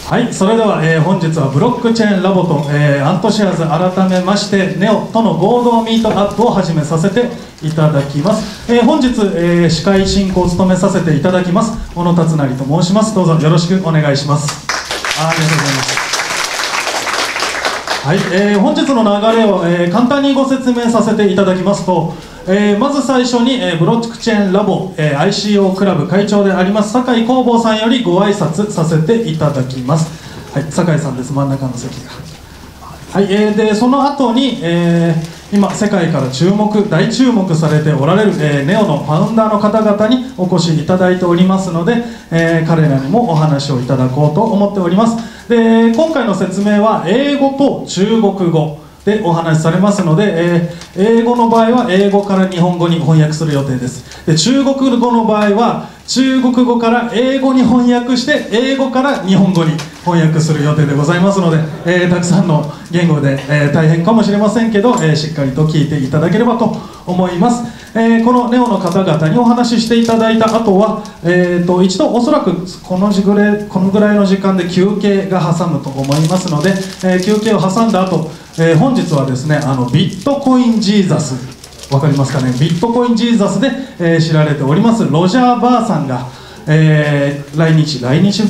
はい、それでは、本日はブロックチェーンラボと、アントシアーズ改めましてネオとの合同ミートアップを始めさせていただきます。本日、司会進行を務めさせていただきます小野達成と申します。どうぞよろしくお願いします。ありがとうございます。はい、本日の流れを、簡単にご説明させていただきますと、まず最初に、ブロックチェーンラボ、ICO クラブ会長であります酒井工房さんよりご挨拶させていただきます。はい、酒井さんです。真ん中の席が。はい、でその後に、今世界から大注目されておられる、ネオのファウンダーの方々にお越しいただいておりますので、彼らにもお話をいただこうと思っております。で今回の説明は英語と中国語でお話しされますので、英語の場合は英語から日本語に翻訳する予定です。で中国語の場合は中国語から英語に翻訳して英語から日本語に翻訳する予定でございますので、たくさんの言語で、大変かもしれませんけど、しっかりと聞いていただければと思います。このネオの方々にお話ししていただいた後は、一度おそらくこのぐらいの時間で休憩が挟むと思いますので、休憩を挟んだ後、本日はですねビットコインジーザス、わかりますかね。ビットコインジーザスで、知られておりますロジャー・バーさんが、来日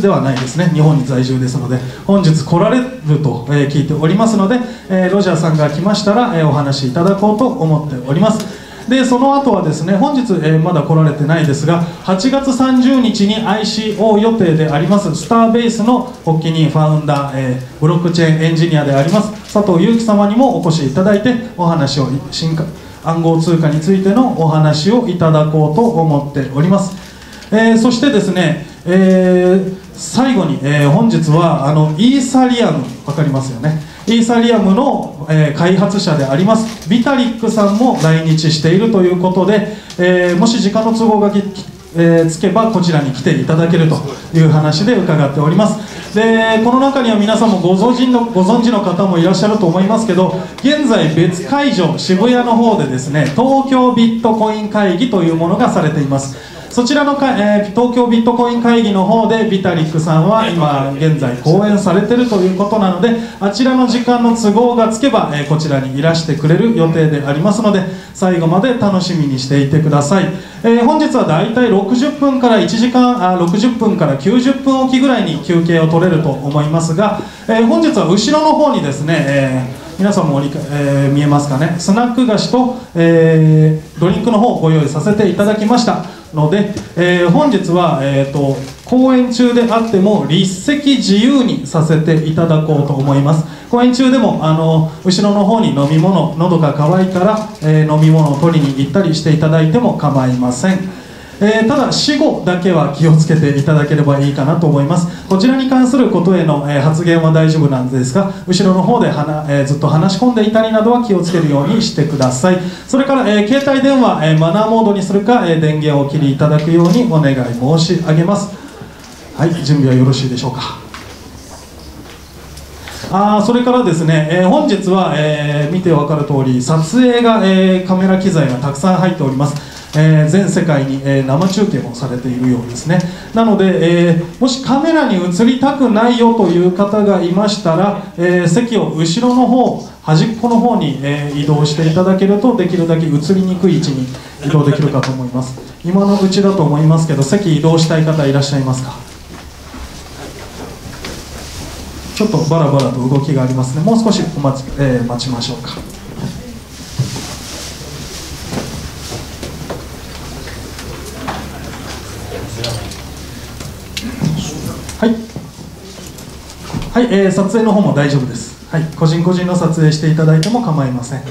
ではないですね、日本に在住ですので本日来られると、聞いておりますので、ロジャーさんが来ましたら、お話しいただこうと思っております。でその後はですね本日、まだ来られてないですが8月30日に ICO 予定でありますスターベースの発起人ファウンダー、ブロックチェーンエンジニアであります佐藤祐樹様にもお越しいただいてお話を暗号通貨についてのお話をいただこうと思っております。そしてですね、最後に、本日はイーサリアム、分かりますよね。イーサリアムの、開発者でありますビタリックさんも来日しているということで、もし時間の都合がつけばこちらに来ていただけるという話で伺っております。でこの中には皆さんもご存知の方もいらっしゃると思いますけど、現在別会場渋谷の方でですね東京ビットコイン会議というものがされています。そちらの東京ビットコイン会議の方でビタリックさんは今現在講演されているということなので、あちらの時間の都合がつけば、こちらにいらしてくれる予定でありますので最後まで楽しみにしていてください。本日はだいたい60分から60分から90分おきぐらいに休憩を取れると思いますが、本日は後ろの方にですね、皆さんも見えますかね、スナック菓子と、ドリンクの方をご用意させていただきましたので、本日は、講演中であっても立席自由にさせていただこうと思います。講演中でも後ろの方に飲み物、喉が渇いたら、飲み物を取りに行ったりしていただいても構いません。ただ死後だけは気をつけていただければいいかなと思います。こちらに関することへの、発言は大丈夫なんですが後ろの方でずっと話し込んでいたりなどは気をつけるようにしてください。それから、携帯電話、マナーモードにするか、電源をお切りいただくようにお願い申し上げます。はい、準備はよろしいでしょうか。それからですね、本日は、見て分かる通り撮影が、カメラ機材がたくさん入っております。全世界に、生中継もされているようですね。なので、もしカメラに映りたくないよという方がいましたら、席を後ろの方端っこの方に、移動していただけるとできるだけ映りにくい位置に移動できるかと思います。今のうちだと思いますけど席移動したい方いらっしゃいますか。ちょっとバラバラと動きがありますね。もう少し待ちましょうか。はい、撮影の方も大丈夫です。はい、個人個人の撮影していただいても構いません。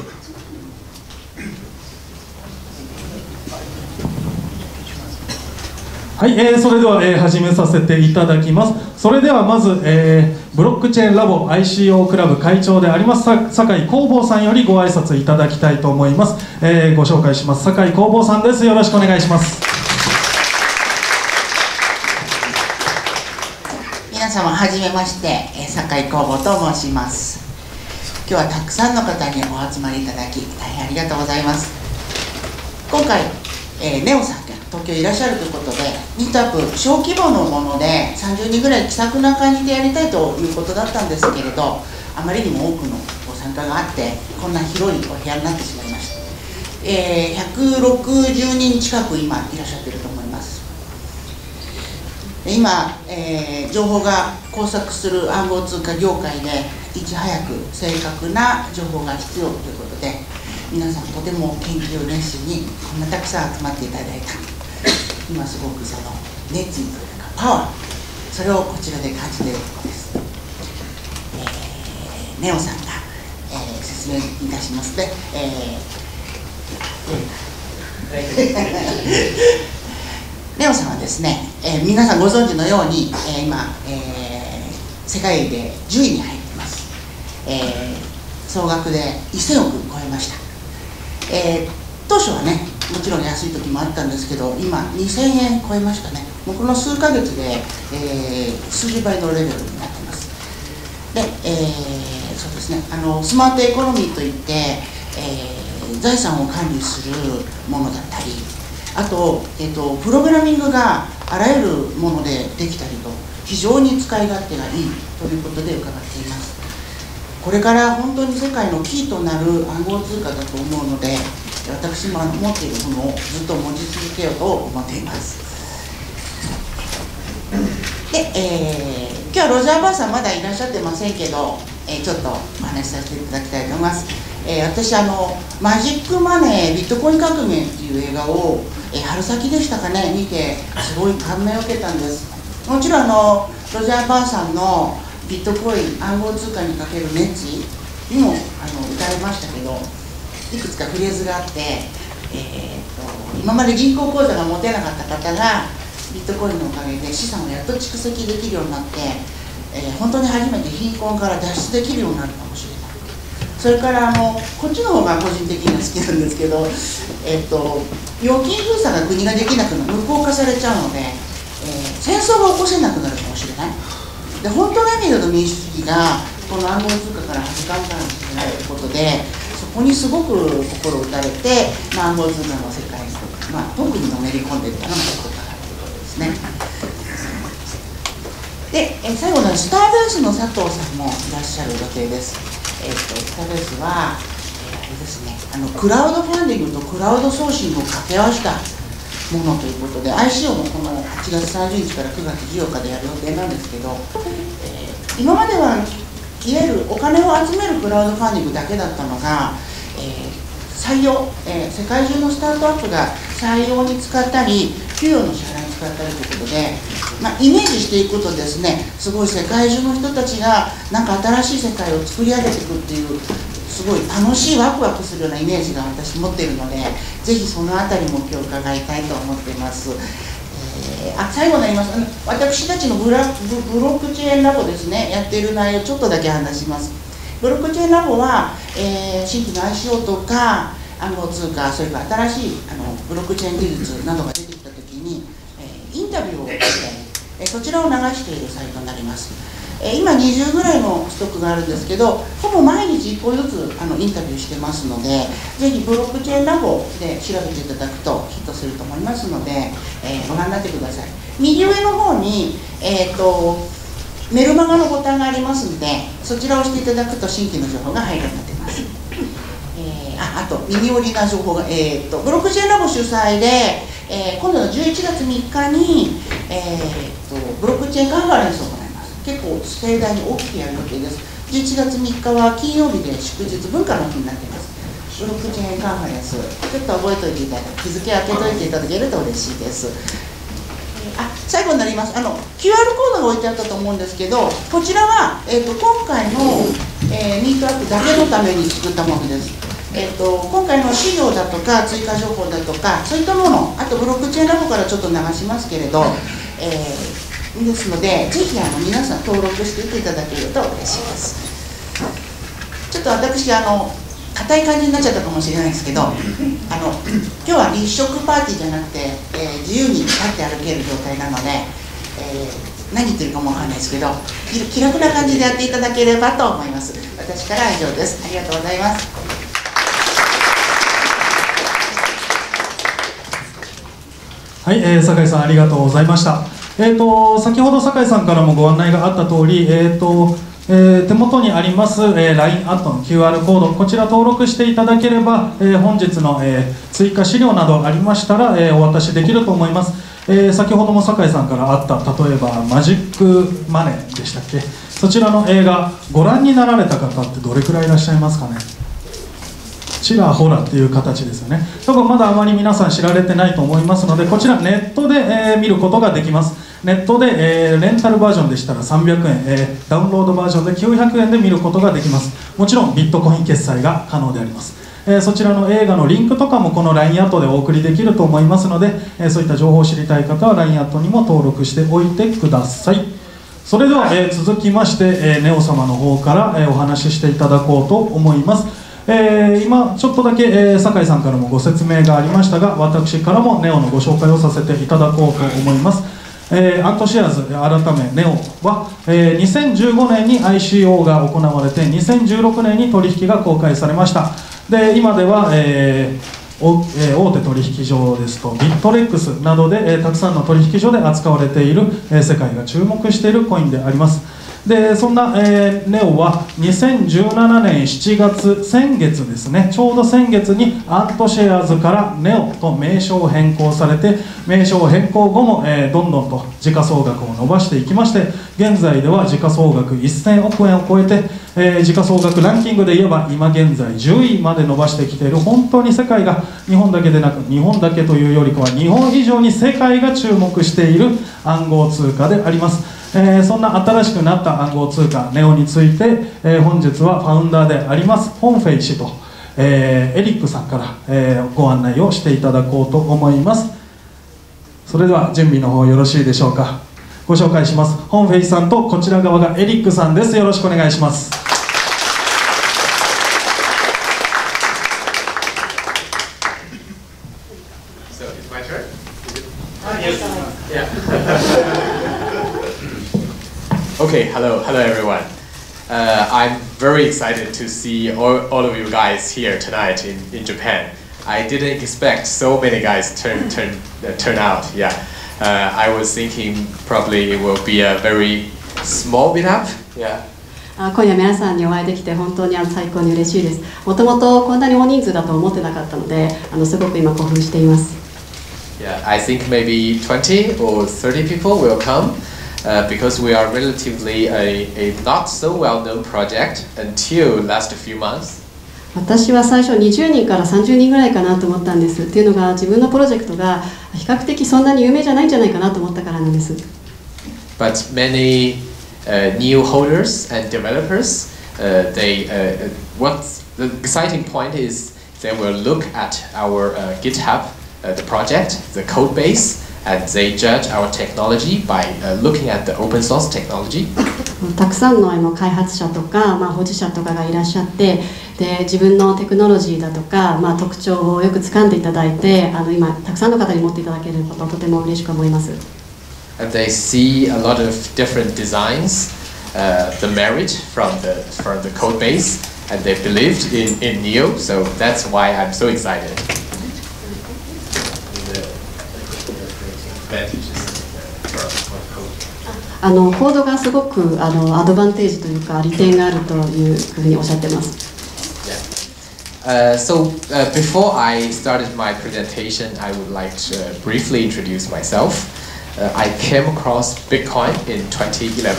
はい、それでは、始めさせていただきます。それではまず、ブロックチェーンラボ ICO クラブ会長であります酒井工房さんよりご挨拶いただきたいと思います。ご紹介します。酒井工房さんです。よろしくお願いします。皆様はじめまして、酒井工房と申します。今日はたくさんの方にお集まりいただき大変ありがとうございます。今回、ネオさんが東京にいらっしゃるということでミートアップ小規模のもので30人ぐらい気さくな感じでやりたいということだったんですけれど、あまりにも多くのご参加があってこんな広いお部屋になってしまいました。160人近く今いらっしゃっていると思います。今、情報が交錯する暗号通貨業界でいち早く正確な情報が必要ということで、皆さんとても研究熱心にこんなたくさん集まっていただいた。今すごくその熱意というかパワー、それをこちらで感じているところです。ネオさんが、説明いたしますで、ネオさんはですね、皆さんご存知のように、今、世界で10位に入っています。総額で1000億超えました。当初はね、もちろん安い時もあったんですけど、今2000円超えましたね。もうこの数ヶ月で、数十倍のレベルになっています。で、そうですね、スマートエコノミーといって、財産を管理するものだったり、あと、プログラミングがあらゆるものでできたりと、非常に使い勝手がいいということで伺っています。これから本当に世界のキーとなる暗号通貨だと思うので、私も持っているものをずっと持ち続けようと思っています。で、今日はロジャー・バーさんまだいらっしゃってませんけど、ちょっとお話しさせていただきたいと思います。私マジックマネービットコイン革命っていう映画を、春先でしたかね、見てすごい感銘を受けたんです。もちろんロジャー・バーさんのビットコイン暗号通貨にかける熱意にも打たれましたけど、いくつかフレーズがあって、今まで銀行口座が持てなかった方がビットコインのおかげで資産をやっと蓄積できるようになって、本当に初めて貧困から脱出できるようになるかもしれない。それからこっちの方が個人的には好きなんですけど、預金封鎖が国ができなくなる、無効化されちゃうので、戦争が起こせなくなるかもしれない。で、本当の意味での民主主義がこの暗号通貨から始まるかもしれないということで、そこにすごく心を打たれて、暗号通貨の世界に、特にのめり込んでいったのがここかなということですね。で、最後のスターベースの佐藤さんもいらっしゃる予定です。スターベースは、あれですね、クラウドファンディングとクラウドソーシングを掛け合わせたものということで、ICO もこの8月30日から9月14日でやる予定なんですけど、今まではいわゆるお金を集めるクラウドファンディングだけだったのが、採用、世界中のスタートアップが採用に使ったり給与の支払いに使ったりということで、イメージしていくとですね、すごい世界中の人たちがなんか新しい世界を作り上げていくっていう、すごい楽しいワクワクするようなイメージが私持っているので、ぜひそのあたりも今日伺いたいと思っています。最後になります。私たちのブロックチェーンラボですね、やっている内容ちょっとだけ話します。ブロックチェーンラボは、新規の ICO とか暗号通貨、それから新しいブロックチェーン技術などが出てきたときに、インタビューをしてそちらを流しているサイトになります。今20ぐらいのストックがあるんですけど、ほぼ毎日1個ずつインタビューしてますので、ぜひブロックチェーンラボで調べていただくとヒットすると思いますので、ご覧になってください。右上の方に、メルマガのボタンがありますので、そちらを押していただくと新規の情報が入るようになっています。あと耳寄りな情報が、ブロックチェーンラボ主催で、今度の11月3日に、ブロックチェーンカンファレンスを行います。結構盛大に大きくやる予定です。11月3日は金曜日で祝日文化の日になっています。ブロックチェーンカンファレンス、ちょっと覚えておいていただき、日付開けといていただけると嬉しいです。最後になります。QR コードが置いてあったと思うんですけど、こちらは、今回の、ミートアップだけのために作ったものです。今回の資料だとか追加情報だとかそういったもの、あとブロックチェーンラボからちょっと流しますけれど、ですのでぜひ皆さん登録していっていただけると嬉しいです。ちょっと私硬い感じになっちゃったかもしれないですけど、今日は立食パーティーじゃなくて、自由に立って歩ける状態なので、何言ってるかもわかんないですけど、気楽な感じでやっていただければと思います。私からは以上です。ありがとうございます。はい、酒井さんありがとうございました。先ほど酒井さんからもご案内があった通り、手元にあります、LINE アットの QR コード、こちら登録していただければ、本日の、追加資料などありましたら、お渡しできると思います。先ほども酒井さんからあった例えばマジックマネーでしたっけ、そちらの映画ご覧になられた方ってどれくらいいらっしゃいますかね。ちらほらっていう形ですよね。多分まだあまり皆さん知られてないと思いますので、こちらネットで、見ることができます。ネットで、レンタルバージョンでしたら300円、ダウンロードバージョンで900円で見ることができます。もちろんビットコイン決済が可能であります。そちらの映画のリンクとかもこの LINE アットでお送りできると思いますので、そういった情報を知りたい方は LINE アットにも登録しておいてください。それでは、続きまして、ネオ様の方から、お話ししていただこうと思います。今ちょっとだけ、酒井さんからもご説明がありましたが、私からもネオのご紹介をさせていただこうと思います。アントシェアーズ改めネオは、2015年に ICO が行われて2016年に取引が公開されました。で今では、大手取引所ですとビットレックスなどで、たくさんの取引所で扱われている、世界が注目しているコインであります。でそんな、ネオは2017年7月、先月ですね、ちょうど先月にアントシェアーズからネオと名称を変更されて、名称変更後も、どんどんと時価総額を伸ばしていきまして、現在では時価総額1000億円を超えて、時価総額ランキングで言えば今現在10位まで伸ばしてきている、本当に世界が日本だけでなく、日本だけというよりかは日本以上に世界が注目している暗号通貨であります。そんな新しくなった暗号通貨ネオについて、本日はファウンダーでありますホンフェイ氏と、エリックさんから、ご案内をしていただこうと思います。それでは準備の方よろしいでしょうか。ご紹介します。ホンフェイさんとこちら側がエリックさんです。よろしくお願いします。Okay, hello everyone. I'm very excited to see all of you guys here tonight in Japan. I didn't expect so many guys turn out. Yeah, I was thinking probably it will be a very small meetup. Yeah. 今夜皆さんにお会いできて本当に最高に嬉しいです。もともとこんなに大人数だと思ってなかったので、すごく今興奮しています。Yeah, I think maybe 20 or 30 people will come. Because we are relatively a not so well-known project until last few months. 私は最初20人から30人ぐらいかなと思ったんです。っていうのが自分のプロジェクトが比較的そんなに有名じゃないんじゃないかなと思ったからなんです。But many new holders and developers, what's the exciting point is they will look at our GitHub, the project, the code base.And they judge our technology by looking at the open source technology. たくさんの開発者とか、保持者とかがいらっしゃって、で自分のテクノロジーだとか、特徴をよく掴んでいただいて、今たくさんの方に持っていただけることをとても嬉しく思います。And they see a lot of different designs, the merit from the code base, and they believed in NEO, so that's why I'm so excited.コードがすごくアドバンテージというか利点があるというふうにおっしゃってます。So before I started my presentation, I would like to briefly introduce myself. I came across Bitcoin in 2011.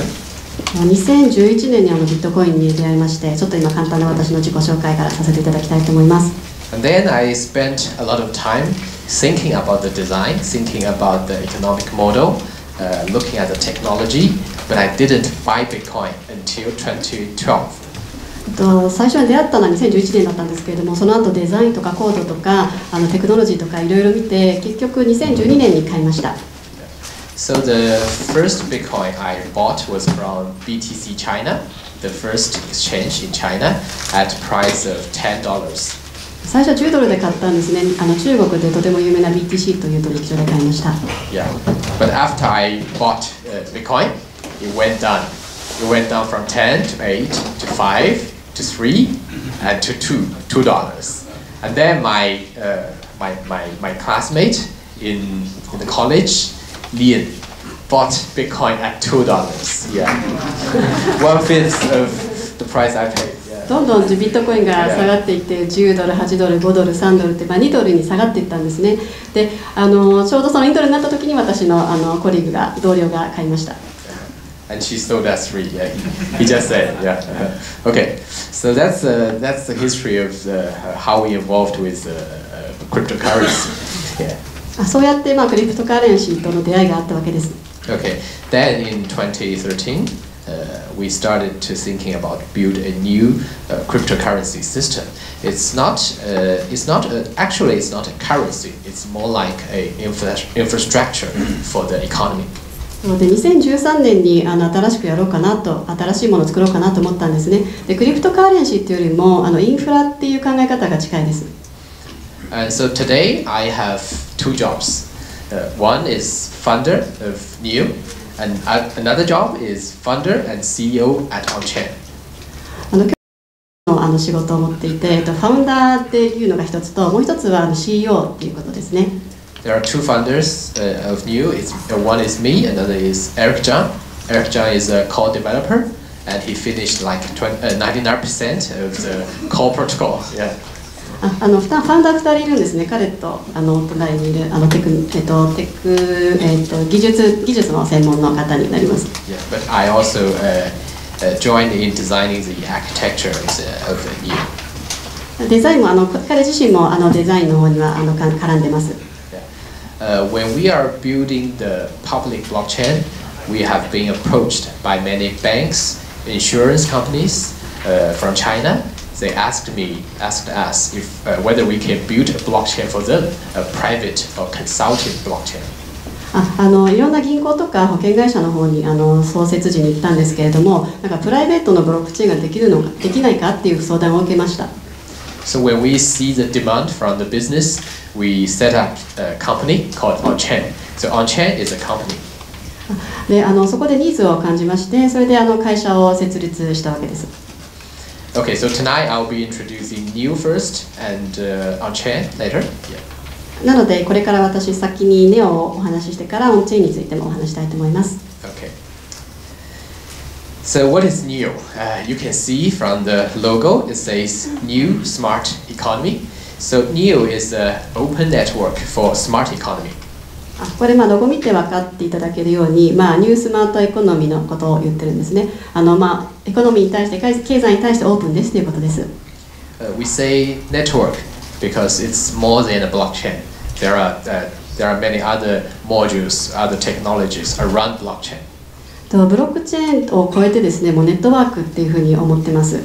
2011年にビットコインに出会いまして、ちょっと今簡単な私の自己紹介からさせていただきたいと思います。And then I spent a lot of time thinking about the design, thinking about the economic model, looking at the technology, but I didn't buy Bitcoin until 2012. 最初に出会ったのは2011年だったんですけれども、その後デザインとかコードとかテクノロジーとかいろいろ見て、結局2012年に買いました。So the first Bitcoin I bought was from BTC China, the first exchange in China, at price of $10. 最初10ドルで買ったんですね。中国でとても有名な BTC という取引所で買いました。Yeah, but after I bought Bitcoin, it went down. It went down from 10 to 8 to 5 to 3 and to $2. And then my classmate in the college, Lian bought Bitcoin at $2. Yeah, 1/5 of the price I paid. どんどんビットコインが下がっていって10ドル、8ドル、5ドル、3ドルって、2ドルに下がっていったんですね。で、ちょうどその2ドルになった時に私のコリーグが同僚が買いました。And she sold us free. Yeah, he just said. Yeah. Okay, so that's the history of how we evolved with cryptocurrency. Yeah. そうやってクリプトカレンシーとの出会いがあったわけです。Okay, then in 2013, we started to thinking about build a new cryptocurrency system. Actually it's not a currency. It's more like a infrastructure for the economy. で2013年に新しくやろうかなと、新しいものを作ろうかなと思ったんですね。でクリプトカレンシーっていうよりもインフラっていう考え方が近いです。And so today I have two jobs. One is founder of NEO, and another job is founder and CEO at OnChain. 今日仕事を持っていて、ファウンダーっていうのが一つと、もう一つはCEO っていうことですね。There are two founders of NEO. One is me, another is Eric Zhang. Eric Zhang is a core developer, and he finished like 99% of the core protocol. Yeah. ファウンダー2人いるんですね。彼と隣にいる技術の専門の方になります。Yeah, but I also joined in designing the architecture of NEO. デザインも彼自身もデザインの方には絡んでます。When we are building the public blockchain, we have been approached by many banks, insurance companies from China. They asked us if whether we can build a blockchain for them, a private or consulting blockchain. いろんな銀行とか保険会社の方に創設時に行ったんですけれども、プライベートのブロックチェーンができないかっていう相談を受けました。So when we see the demand from the business, we set up a company called OnChain. So OnChain is a company. でそこでニーズを感じまして、それで会社を設立したわけです。Okay, so tonight I'll be introducing NEO first and OnChain later. Yeah. なのでこれから私先にNEOをお話ししてからオンチェーンについてもお話したいと思います。Okay. So what is NEO? You can see from the logo it says New Smart Economy. So NEO is an open network for smart economy. これロゴ見て分かっていただけるように、ニュースマートエコノミーのことを言ってるんですね。エコノミーに対して経済に対してオープンですということです。We say network because it's more than a blockchain. There are many other modules, other technologies around blockchain. ブロックチェーンを超えてですね、もうネットワークっていうふうに思ってます。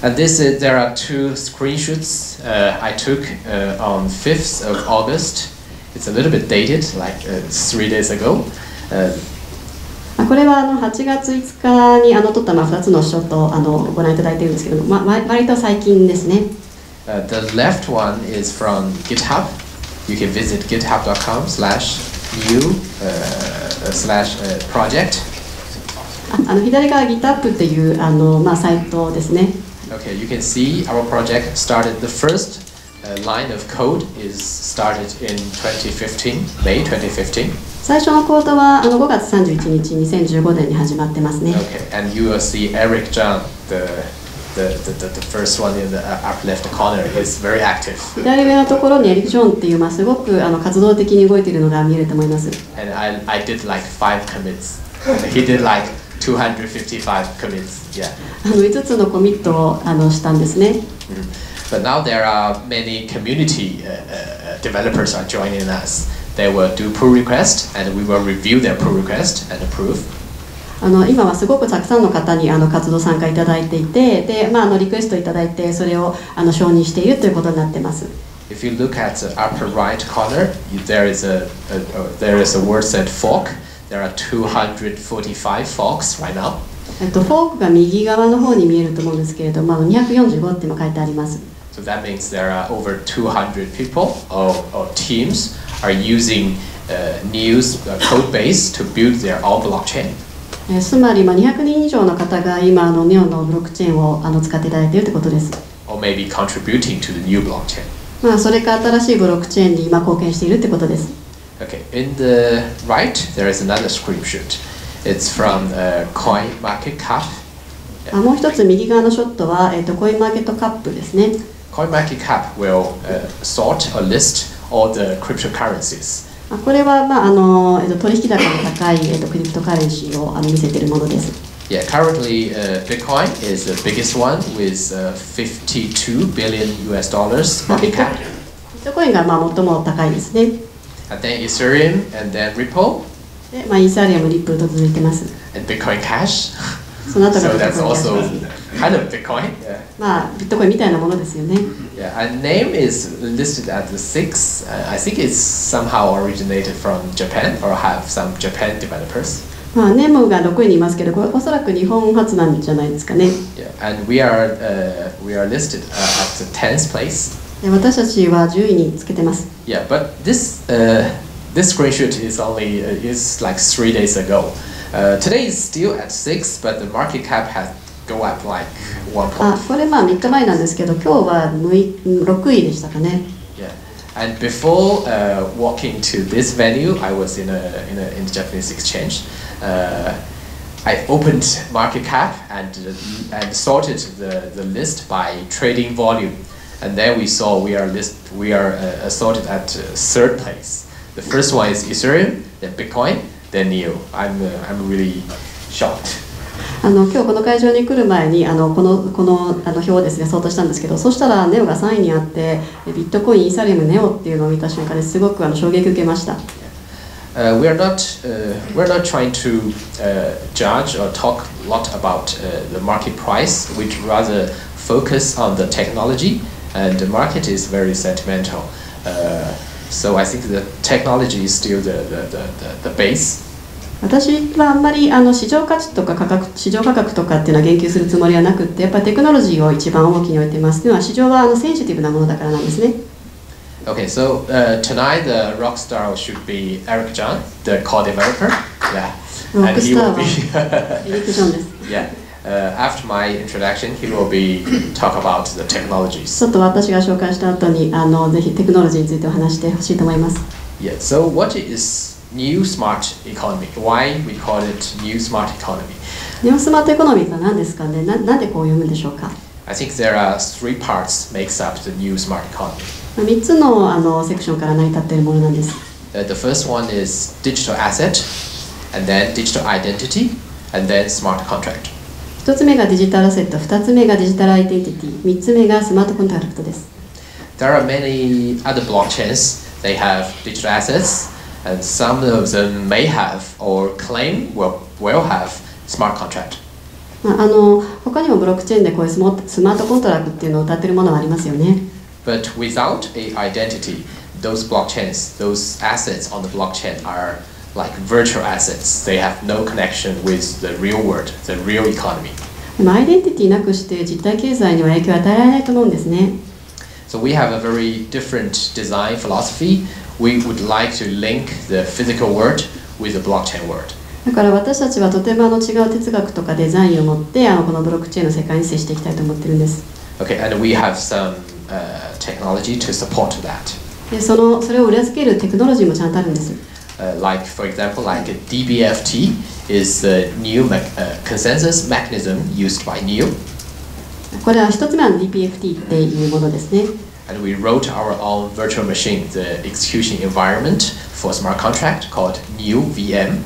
And there are two screenshots I took on 5th of August. It's a little bit dated, like 3 days ago. これは8月5日に撮った2つのショットをご覧いただいているんですけども、割と最近ですね。The left one is from GitHub. You can visit github.com/new/project. 左側 GitHub っていうサイトですね。Okay, you can see our project started. The first line of code is started in 2015, May 2015. 最初のコードは5月31日2015年に始まってますね。Okay, and you will see Eric Zhang, the first one in the upper left corner, is very active. 左上のところにエリック・ジョンっていうすごく活動的に動いているのが見えると思います。And I did like 5 commits. He did like 255 commits. Yeah. 5つのコミットをしたんですね。But now there are many community developers are joining us. They will do pull request, and we will review their pull request and approve. 今はすごくたくさんの方に活動参加いただいていて、でリクエストいただいてそれを承認しているということになっています。If you look at the upper right corner, there is a word said fork. There are 245 forks right now. フォークが右側の方に見えると思うんですけれども、245っても書いてあります。So that means there are over 200 people or teams are using NEO's code base to build their own blockchain. つまり200人以上の方が今NEOのブロックチェーンを使っていただいているということです。Or maybe contributing to the new blockchain. まあそれか新しいブロックチェーンに今貢献しているってことです。Okay, in the right, there is another screenshot. It's from CoinMarketCap. もう一つ右側のショットは、コインマーケットカップですね。CoinMarketCap will sort or list all the cryptocurrencies. これは、取引高の高い、クリプトカレンシーを見せているものです。Yeah, currently Bitcoin is the biggest one with $52 billion market cap. ビットコインが最も高いですね。And then Ethereum, and then Ripple. で、イーサリアム、リップルと続いてます。And Bitcoin Cash. その後が So ビッ that's トコイン also ですね。kind of Bitcoin. Yeah. ビットコインみたいなものですよね。Yeah, and name is listed at the 6. I think it's somehow originated from Japan or have some Japan developers. ネムが6位にいますけど、これおそらく日本初なんじゃないですかね。Yeah, and we are listed at the 10th place. で私たちは10位につけてます。Yeah, but this screenshot is like 3 days ago. Today is still at 6, but the market cap has go up like 1 point. これ3日前なんですけど、今日は6位でしたかね。Yeah, and before walking to this venue, I was in the Japanese exchange. I opened market cap and sorted the list by trading volume, and then we saw we are sorted at 3rd place. The first one is Ethereum, then Bitcoin, then NEO. I'm really shocked. 今日この会場に来る前にこの表をですね相当したんですけど、そしたらネオが3位にあって、ビットコイン、イーサリアム、ネオっていうのを見た瞬間ですごく衝撃を受けました。We're not trying to judge or talk a lot about the market price. We'd rather focus on the technology, and the market is very sentimental. So I think the technology is still the base. 私はあんまり市場価値とか市場価格とかっていうのは言及するつもりはなくって、やっぱりテクノロジーを一番重きに置いています。というのは市場はセンシティブなものだからなんですね。Okay, so tonight the rock star should be Eric John, the core developer. Yeah, and he will be. Yeah, after my introduction, he will be talk about the technologies. ちょっと私が紹介した後にぜひテクノロジーについてお話してほしいと思います。Yeah, so what is New Smart Economy? Why we call it New Smart Economy? ニュースマートエコノミーとは何ですかね。なんでこう読むんでしょうか。I think there are 3 parts makes up the New Smart Economy. 3つのセクションから成り立っているものなんです。The first one is digital asset, and then digital identity, and then smart contract. 1つ目がデジタルアセット、2つ目がデジタルアイデンティティ、3つ目がスマートコントラクトです。There are many other blockchains. They have digital assets, and some of them may have or claim will have smart contract. 他にもブロックチェーンでこういうスマートコントラクトっていうのを謳っているものはありますよね。But without a identity, those blockchains, those assets on the blockchain are like virtual assets. They have no connection with the real world, the real economy. でもアイデンティティなくして実体経済には影響を与えられないと思うんですね。So we have a very different design philosophy. We would like to link the physical world with the blockchain world. だから私たちはとても違う哲学とかデザインを持ってこのブロックチェーンの世界に接していきたいと思ってるんです。Okay, and we have some technology to support that. でそれを裏付けるテクノロジーもちゃんとあるんです。Like for example, like DBFT is the new consensus mechanism used by NEO. これは一つ目は DPFT っていうものですね。And we wrote our own virtual machine, the execution environment for smart contract called NewVM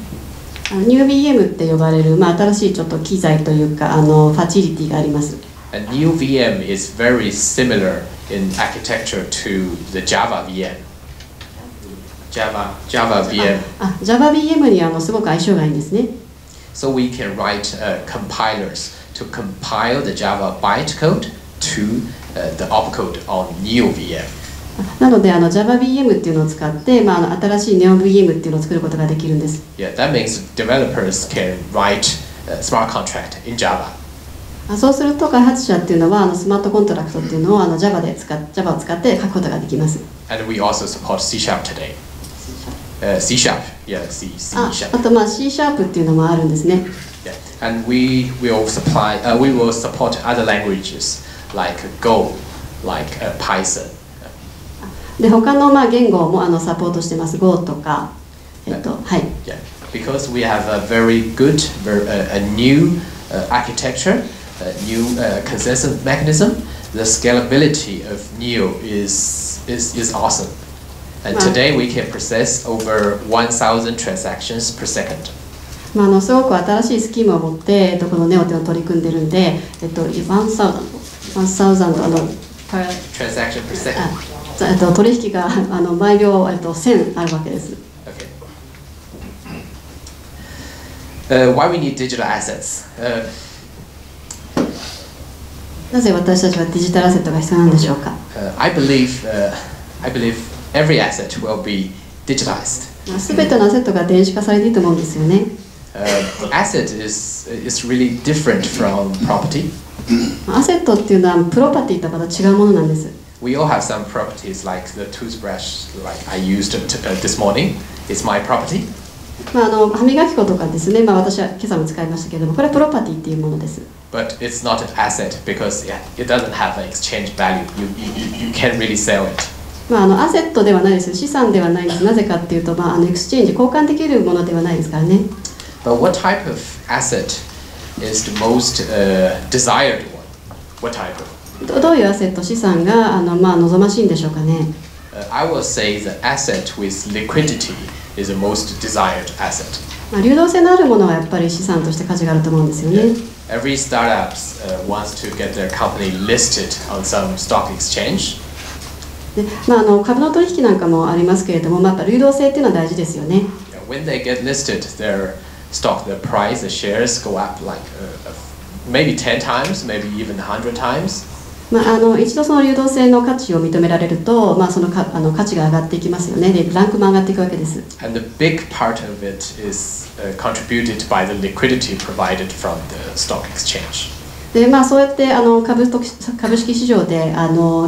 って呼ばれる、新しいちょっと機材というかファシリティがあります。And NewVM is very similar in architecture to the Java VM. Java VM. Java VM にすごく相性がいいんですね。So we can write compilers to compile the Java bytecode to the opcode on NeoVM. なのでJava VM っていうのを使って、新しい NeoVM っていうのを作ることができるんです。Yeah, that means developers can write smart contract in Java. そうすると開発者っていうのはスマートコントラクトっていうのをJava を使って書くことができます。And we also support C# today. C#, yeah, C#. あとC# っていうのもあるんですね。Yeah, and we will support other languages like Go, like Python. で他の言語もサポートしてます。Go とか、はい。Yeah, because we have a very good, a new architecture, a new consensus mechanism. The scalability of NEO is awesome. And today we can process over 1,000 transactions per second. すごく新しいスキームを持って、この NEO というのを取り組んでるんで、1,000 transaction per second. 取引が毎秒1000あるわけです。Okay. Why we need digital assets? なぜ私たちはデジタルアセットが必要なんでしょうか。I believe every asset will be digitized. すべてのアセットが電子化されていると思うんですよね。Asset is really different from property. アセットっていうのはプロパティとはまた違うものなんです。We all have some properties like the toothbrush like I used this morning. It's my property. 歯磨き粉とかですね、私は今朝も使いましたけれども、これはプロパティっていうものです。But it's not an asset because it doesn't have an exchange value. You can't really sell it. アセットではないです。資産ではないです。なぜかっていうと、エクスチェンジ、交換できるものではないですからね。But what type of asset is the most desired one? What type of? どういうアセット、資産が望ましいんでしょうかね。I will say the asset with liquidity is the most desired asset. 流動性のあるものはやっぱり資産として価値があると思うんですよね。Every startup wants to get their company listed on some stock exchange. で株の取引なんかもありますけれども、やっぱ流動性っていうのは大事ですよね。When they get listed, their stock, their price, the shares go up like maybe 10 times, maybe even 100 times. 一度その流動性の価値を認められると、その価値が上がっていきますよね。で、ランクも上がっていくわけです。And the big part of it is contributed by the liquidity provided from the stock exchange. で、そうやって株式市場で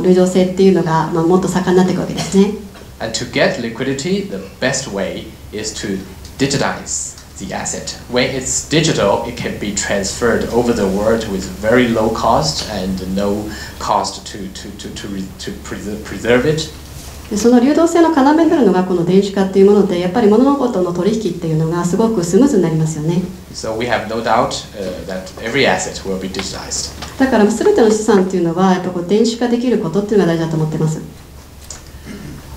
流動性っていうのがもっと盛んになっていくわけですね。And to get liquidity, the best way is to digitize the asset. When it's digital, it can be transferred over the world with very low cost and no cost to preserve it. でその流動性の要になるのがこの電子化っていうもので、やっぱり物事の取引っていうのがすごくスムーズになりますよね。So we have no doubt that every asset will be digitized. だから全ての資産っていうのはやっぱ電子化できることっていうのが大事だと思ってます。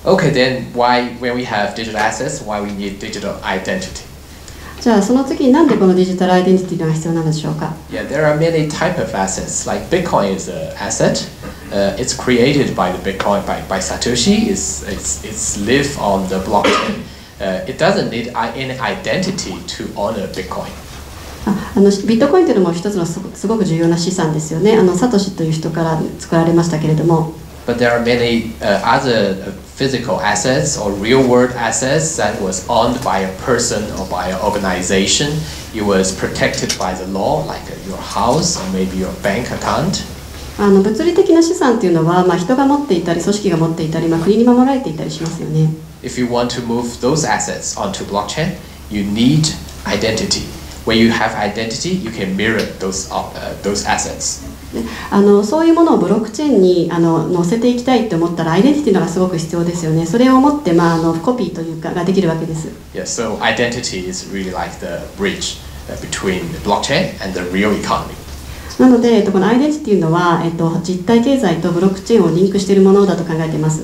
Okay, then when we have digital assets, why we need digital identity? じゃあその次になんでこのデジタルアイデンティティが必要なんでしょうか。Yeah, there are many type of assets. Like Bitcoin is an asset. It's created by the Bitcoin by Satoshi. It's live on the blockchain. It doesn't need any identity to own a Bitcoin. ビットコインというのも一つのすごく重要な資産ですよね。サトシという人から作られましたけれども。But there are many other physical assets or real-world assets that was owned by a person or by an organization. It was protected by the law, like your house or maybe your bank account. 物理的な資産というのは、人が持っていたり組織が持っていたり、国に守られていたりしますよね。If you want to move those assets onto blockchain, you need identity. When you have identity, you can mirror those assets. そういうものをブロックチェーンに載せていきたいと思ったらアイデンティティのがすごく必要ですよね。それを持って、コピーというかができるわけです。Yeah, so identity is really like the bridge between the blockchain and the real economy. なので、このアイデンティティのは、実体経済とブロックチェーンをリンクしているものだと考えています。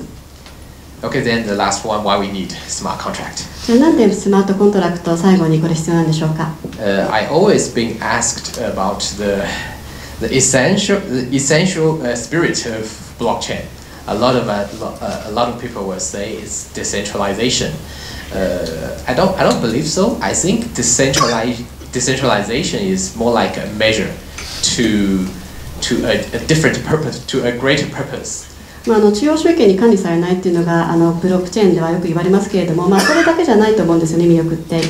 Okay, then the last one, why we need smart contract. じゃあなんでスマートコントラクト最後にこれ必要なんでしょうか。I always been asked about the essential spirit of blockchain. A lot of people will say it's decentralization. I don't believe so. I think decentralization is more like a measure to a different purpose, to a greater purpose. 中央集権に管理されないっていうのがブロックチェーンではよく言われますけれども、それだけじゃないと思うんですよね、魅力って。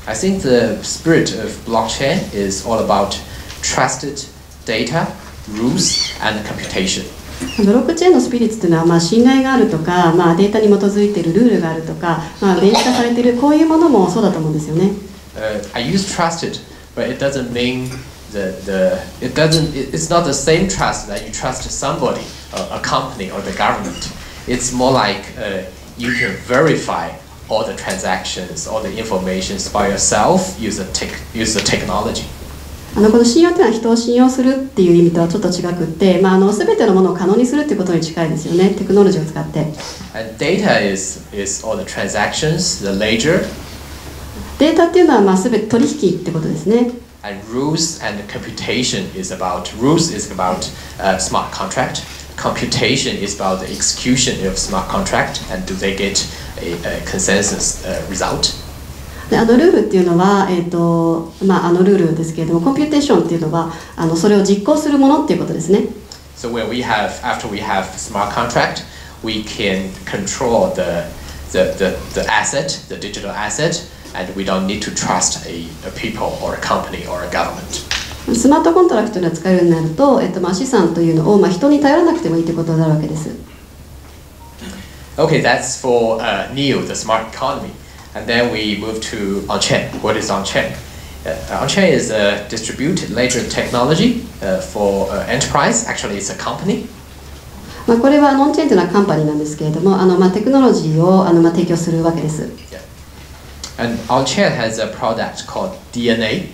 I think the spirit of blockchain is all about trusted data, rules, and computation. ブロックチェーンのスピリッツというのは、信頼があるとか、データに基づいているルールがあるとか、電子化されているこういうものもそうだと思うんですよね。I use trusted, but it doesn't mean it's not the same trust that you trust somebody, a company, or the government. It's more like you can verify all the transactions, all the informations by yourself, use the technology. この信用というのは人を信用するっていう意味とはちょっと違くって、全てのものを可能にするっていうことに近いですよね、テクノロジーを使って。And data is all the transactions, the ledger. データっていうのは全て取引ってことですね。And rules and computation is about smart contract. Computation is about the execution of smart contract, and do they get a consensus result? でルールっていうのは、ルールですけれども、コンピューテーションっていうのはそれを実行するものっていうことですね。So after we have smart contract, we can control the asset, the digital asset, and we don't need to trust a people or a company or a government. スマートコントラクトが使えるようになると、資産というのを人に頼らなくてもいいということになるわけです。Okay, that's for NEO, the smart economy. And then we move to on-chain. What is on-chain? On-chain is a distributed ledger technology for enterprise. Actually, it's a company. これはオンチェーンというのはカンパニーなんですけれども、テクノロジーを提供するわけです。Yeah. And on-chain has a product called DNA.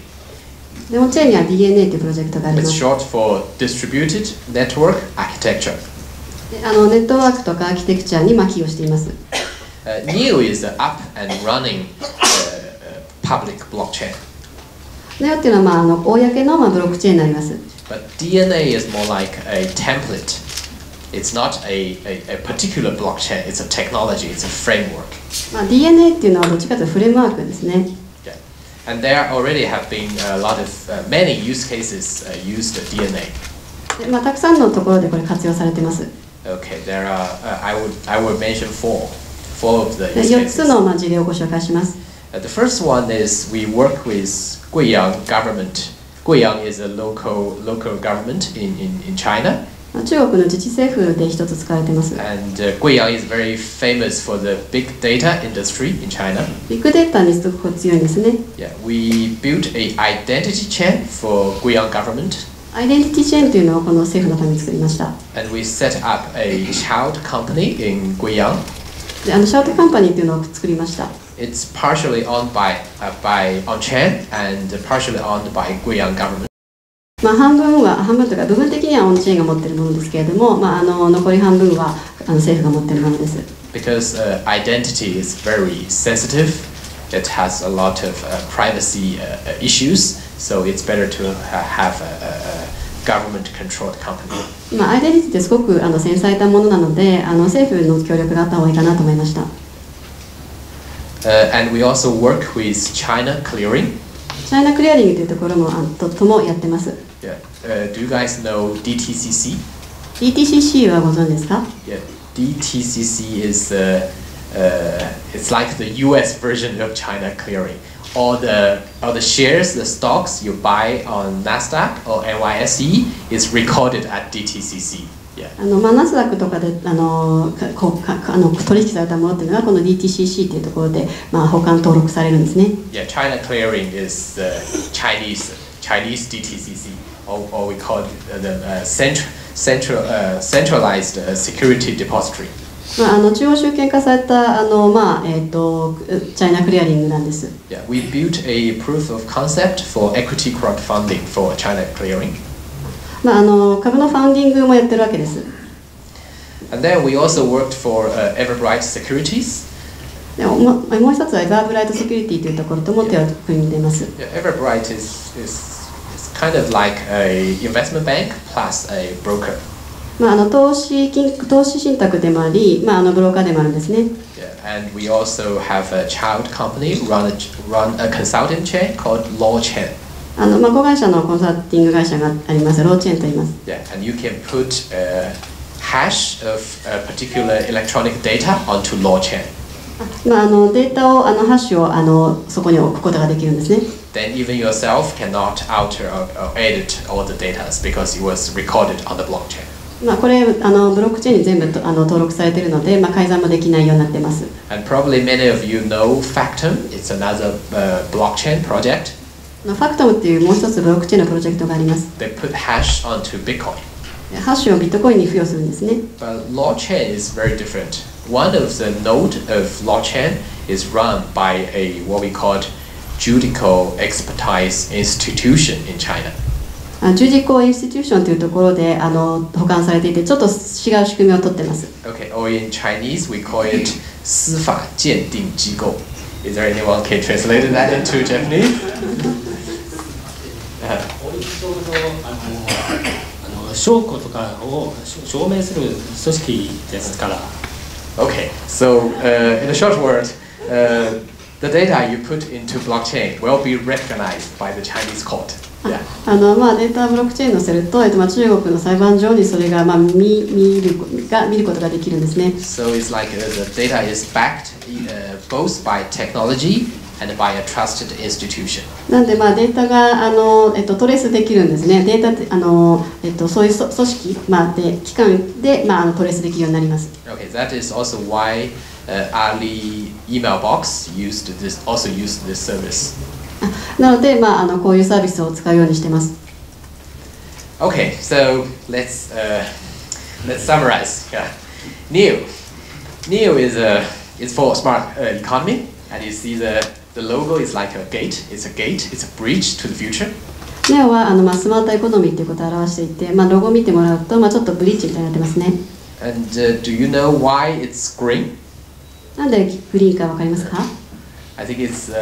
でオンチェーンには DNA というプロジェクトがあります。It's short for Distributed Network Architecture. ネットワークとかアーキテクチャに寄与しています。NEO is an up and running public blockchain. NEO っていうのは公のブロックチェーンになります。But DNA is more like a template. It's not a particular blockchain. It's a technology. It's a framework. DNA っていうのはどっちかというとフレームワークですね。Yeah. And there already have been a lot of many use cases used DNA. たくさんのところでこれ活用されています。Okay, there are. I would mention four of the use 4つ cases. の事例をご紹介します。The first one is we work with Guiyang government. Guiyang is a local government in China. 中国の自治政府で一つ使われています。And Guiyang is very famous for the big data industry in China. ビッグデータにすごく強いんですね。Yeah, we built a identity chain for Guiyang government. アイデンティティチェーンというのをこの政府のために作りました。And we set up a child company in Guiyang. でシャウトカンパニーというのを作りました。It's partially owned by on-chain and partially owned by Guiyang government. 半分というか部分的にはオンチェーンが持っているものですけれども、残り半分は政府が持っているものです。Because identity is very sensitive, it has a lot of privacy issues, so it's better to have a government-controlled company. アイデンティティってすごく繊細なものなので、政府の協力があった方がいいかなと思いました。And we also work with China Clearing. チャイナクリアリングというところもともやってます。Yeah. Do you guys know DTCC? DTCC はご存知ですか？ Yeah. DTCC is it's like the US version of China Clearing. All the shares, the stocks you buy on Nasdaq or NYSE is recorded at DTCC. Yeah. ナスダックとかで取引されたものっていうのがこの DTCC というところで保管登録されるんですね。Yeah, China Clearing is the Chinese DTCC, or we call it the centralized security depository. 中央集権化されたチャイナクリアリングなんです。Yeah, we built a proof of concept for equity crowdfunding for China Clearing. 株のファウンディングもやってるわけです。And then we also worked for Everbright Securities. もう一つはエバーブライトセキュリティというところとも手を組んでいます。Yeah, Everbright is kind of like a investment bank plus a broker. 投資信託でもあり、ブローカーでもあるんですね。Yeah, and we also have a child company run a consulting chain called Lawchain. 子会社のコンサルティング会社があります。ローチェーンと言います。Yeah, and you can put a hash of a particular electronic data onto Lawchain. データをハッシュをそこに置くことができるんですね。Then even yourself cannot alter or edit all the data because it was recorded on the blockchain. これブロックチェーンに全部登録されているので、改ざんもできないようになっています。And probably many of you know Factom. It's another blockchain project. ファクトムっていうもう一つブロックチェーンのプロジェクトがあります。They put hash onto Bitcoin. ハッシュをビットコインに付与するんですね。But blockchain is very different. One of the node of blockchain is run by a what we call judicial expertise institution in China. ジュディコインスティテューションというところで保管されていて、ちょっと違う仕組みをとってます。Okay, or in Chinese we call it 司法鉴定机构. Is there anyone can translate that into Japanese? 証拠とかを証明する組織ですから。Okay, so in a short word, the data you put into blockchain will be recognized by the Chinese court. Yeah. データブロックチェーンに載せると、中国の裁判所にそれが、見ることができるんですね。So it's like the data is backed both by technology and by a trusted institution. なんでデータがトレースできるんですね。データってそういう組織、で機関でトレースできるようになります。Okay, that is also why Ali email box also used this service. なのでこういうサービスを使うようにしてます。Okay, so let's summarize. Yeah. NEO is for smart economy, and you see the logo is like a gate. It's a gate. It's a bridge to the future. NEO はスマートエコノミーということを表していて、ロゴを見てもらうとちょっとブリッジみたいになってますね。And do you know why it's green? なんでグリーンかわかりますか？ I think it's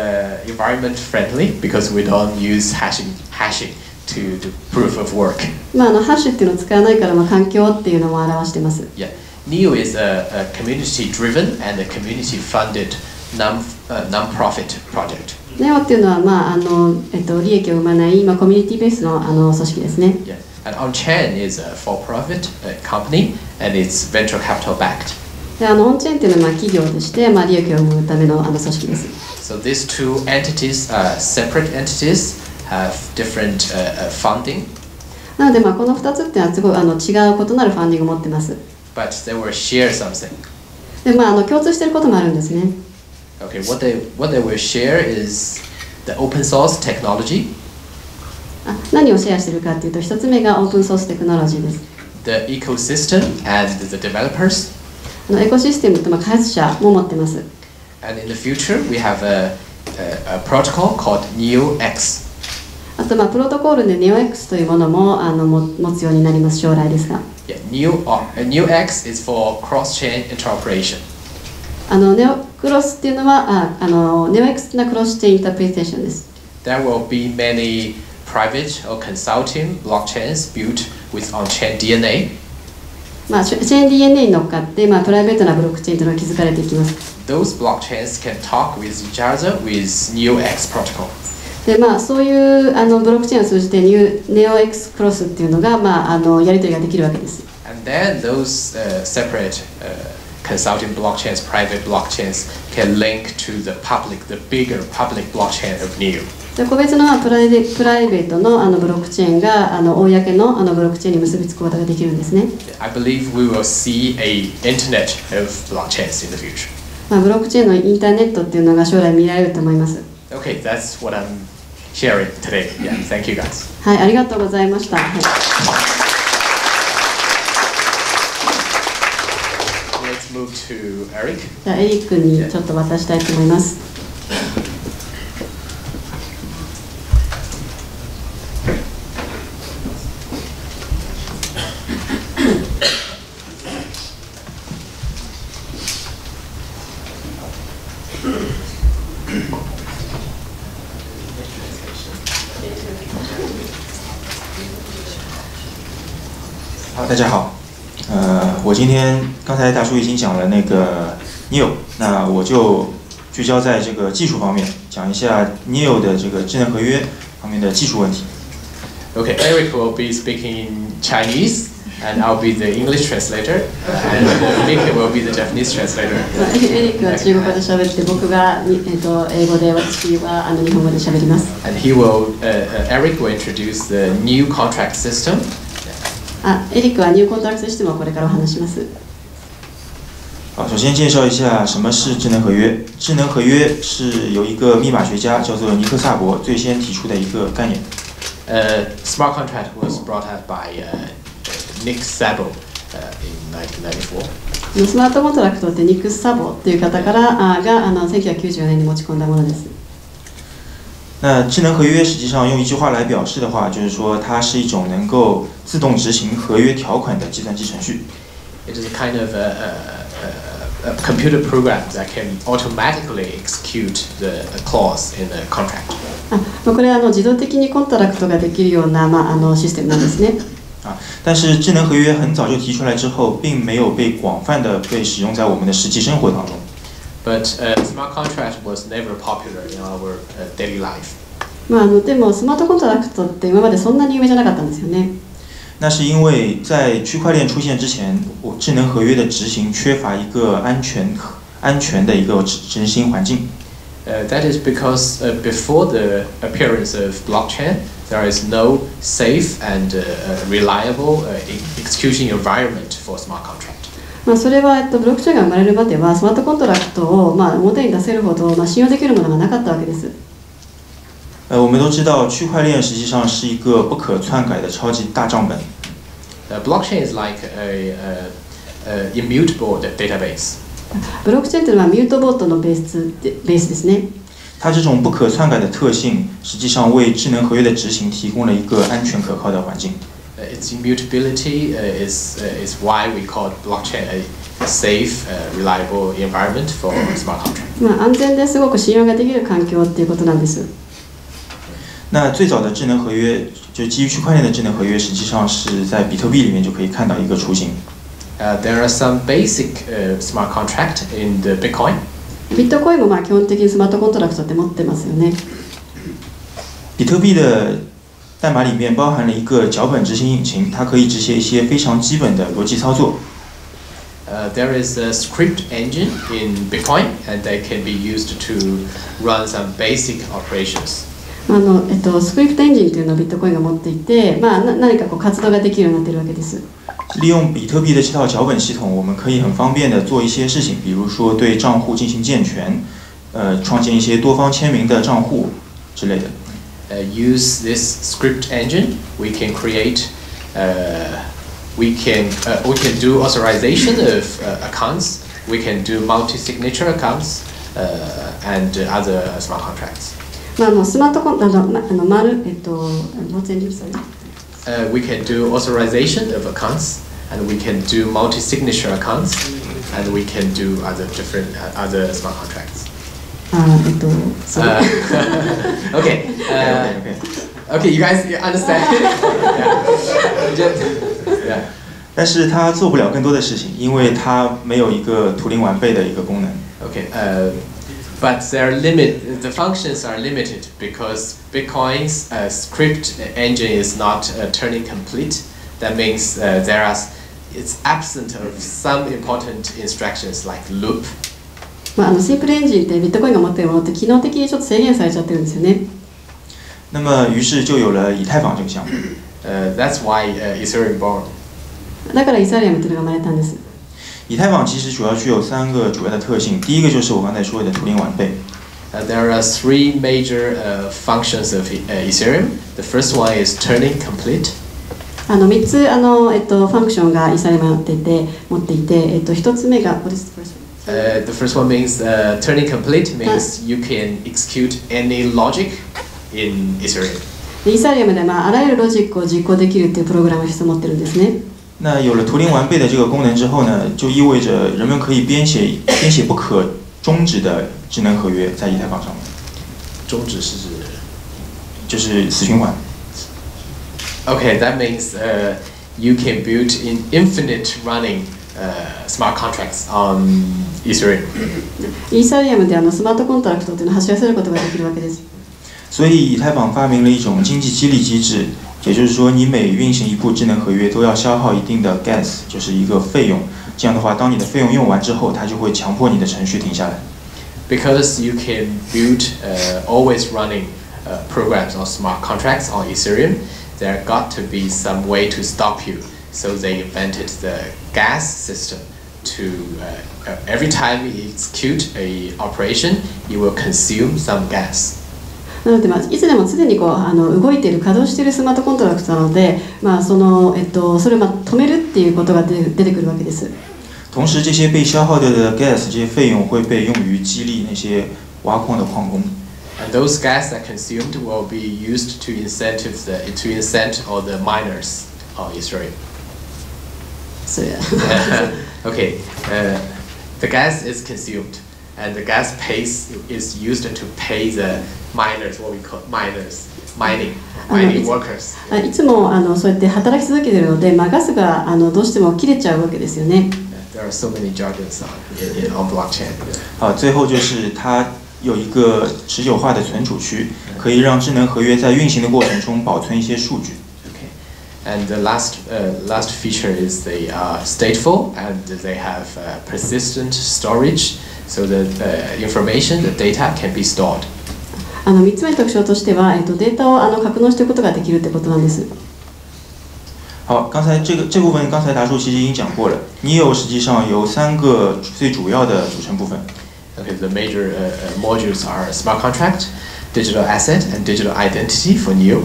environment friendly because we don't use hashing to do proof of work. ハッシュっていうのを使わないから環境っていうのも表してます。Yeah, NEO is a community-driven and a community-funded non-profit project. NEO っていうのは利益を生まないコミュニティベースの組織ですね。Yeah, and On-Chain is a for-profit company and it's venture capital backed. でオンチェーンっていうのは企業でして、利益を生むための組織です。So these two entities, separate entities, have different funding. なのでこの2つっていうのはすごい違う異なるファンディングを持ってます。But they will share something. で共通していることもあるんですね。Okay, what they will share is the open source technology. 何をシェアしているかっていうと、1つ目がオープンソーステクノロジーです。The ecosystem and the developers. エコシステムと開発者も持ってます。And in the future, we have a protocol called NEOX. あとプロトコールで NEOX というものも持つようになります、将来ですが。Yeah, NEOX is for cross-chain interoperation. ネオクロスっていうのはNEOX なクロスチェーンインタープリテーションです。There will be many private or consulting blockchains built with on-chain DNA. チェーン DNA に乗っかってプライベートなブロックチェーンというのが築かれていきます。Those blockchains can talk with each other with NEOX protocol. でそういうブロックチェーンを通じてNEOX クロスっていうのがやり取りができるわけです。And then those separate consulting blockchains, private blockchains can link to the bigger public blockchain of NEO. で個別のプライベートのブロックチェーンが公のブロックチェーンに結びつくことができるんですね。I believe we will see a internet of blockchains in the future. ブロックチェーンのインターネットっていうのが将来見られると思います。Okay, that's what I'm sharing today. Yeah, thank you guys. はい、ありがとうございました。Let's move to Eric. じゃあエリックにちょっと渡したいと思います。好，大家好，我刚才大叔已经讲了那个 NEO， 那我就聚焦在这个技术方面，讲一下 NEO 的这个智能合约方面的技术问题。Okay, Eric will be speaking Chinese, and I'll be the English translator, and Mick will be the Japanese translator. エリックは中国語で喋って、僕が英語で、私は日本語で喋ります。And Eric will introduce the new contract system. エリックはニューコントラクトシステムをこれからお話します。好，首先介绍一下什么是智能合约。智能合约是由一个密码学家叫做尼克萨博最先提出的一个概念。Smart contract was brought out by Nick Szabo in 1994. スマートコントラクトってニックス・サボという方からが1994年に持ち込んだものです。那智能合约实际上用一句话来表示的话，就是说它是一种能够自动执行合约条款的计算机程序。It is a kind of a computer program that can automatically execute the clause in a contract. これは自動的にコントラクトができるようなシステムなんですね。但是智能合约很早就提出来之后，并没有被广泛的被使用在我们的实际生活当中。But smart contract was never popular in our daily life. でもスマートコントラクトって今までそんなに有名じゃなかったんですよね。那是因为在区块链出现之前，智能合约的执行缺乏一个安全的一个执行环境。That is because before the appearance of blockchain, there is no safe and reliable execution environment for smart contract. それはブロックチェーンが生まれるまではスマートコントラクトを表に出せるほど信用できるものがなかったわけです。我们都知道，区塊鏈实际上是一个不可篡改的超级大账本。Blockchain is like a immutable database. ブロックチェーンというのはミュートボートのベースですね。它这种不可篡改的特性，实际上为智能合约的执行提供了一个安全可靠的环境。Its immutability is why we call blockchain a safe, reliable environment for smart contract. 安全ですごく信用ができる環境っていうことなんです。那最早的智能合约，就基于区块链的智能合约，实际上是在比特币里面就可以看到一个雏形。There are some basic smart contract in the Bitcoin. ビットコインも基本的にスマートコントラクトって持ってますよね。比特币的代码里面包含了一个脚本执行引擎，它可以执行一些非常基本的逻辑操作。There is a script engine in Bitcoin, and they can be used to run some basic operations. スクリプトエンジンというのをビットコインが持っていて、何か活動ができるようになっているわけです。利用比特币的这套脚本系统，我们可以很方便的做一些事情，比如说对账户进行健全，创建一些多方签名的账户之类的。Use this script engine, we can create, we can do authorization of accounts, we can do multi-signature accounts, and other smart contracts. スマートコントwe can do authorization of accounts, and we can do multi-signature accounts, and we can do other different other smart contracts. Okay. Okay, you guys understand? Yeah. 但是它做不了更多的事情，因为它没有一个图灵完备的一个功能。Okay. But the functions are limited because Bitcoin's script engine is not turning complete. That means it's absent of some important instructions like loop. シンプルエンジンってビットコインが持っているものって機能的にちょっと制限されちゃってるんですよね。那么于是就有了以太坊这个项目。That's why Ethereum born. だからイーサリアムというのが生まれたんです。以太坊其实主要具有3个主要的特性，第一个就是我刚才说的图灵完备。There are three major functions of Ethereum. The first one is turning complete. 3つファンクションがイーサリアム持っていて、1つ目がThe first one means turning complete means you can execute any logic in Ethereum. イーサリアムであらゆるロジックを実行できるというプログラムを一つ持ってるんですね。那有了图灵完备的这个功能之后呢，就意味着人们可以编写不可终止的智能合约在以太坊上面。终止是指就是死循环。Okay, that means you can build in infinite running smart contracts on Ethereum. イーサリアムでスマートコントラクトというのを走らせることができるわけです。所以以太坊发明了一种经济激励机制，也就是说，你每运行一步智能合约都要消耗一定的 gas， 就是一个费用。这样的话，当你的费用用完之后，它就会强迫你的程序停下来。Because you can build always running programs or smart contracts on Ethereum, there got to be some way to stop you. So they invented the gas system to every time you execute a operation, you will consume some gas. なので、いつでも常に動いている稼働しているスマートコントラクトなので、それを止めるっていうことが出てくるわけです。同时，这些被消耗掉的 gas 这些费用会被用于激励那些挖矿的矿工。And those gas that consumed will be used to incent all the miners of Israel. So yeah. Okay, the gas is consumed, and the gas is used to pay the miners, what we call miners, mining workers. いつもそうやって働き続けているので、ガスがどうしても切れちゃうわけですよね。There are so many jargons on blockchain. 最后就是它有一个持久化的存储区，可以让智能合约在运行的过程中保存一些数据。And the last feature is they are stateful and they have persistent storage, so the information, the data can be stored. 3つ目の特徴としては、データを格納していくことができるということなんです。好，刚才这部分刚才达叔其实已经讲过了。NEO 实际上由3个最主要的组成部分。Okay, the major modules are smart contract, digital asset, and digital identity for NEO.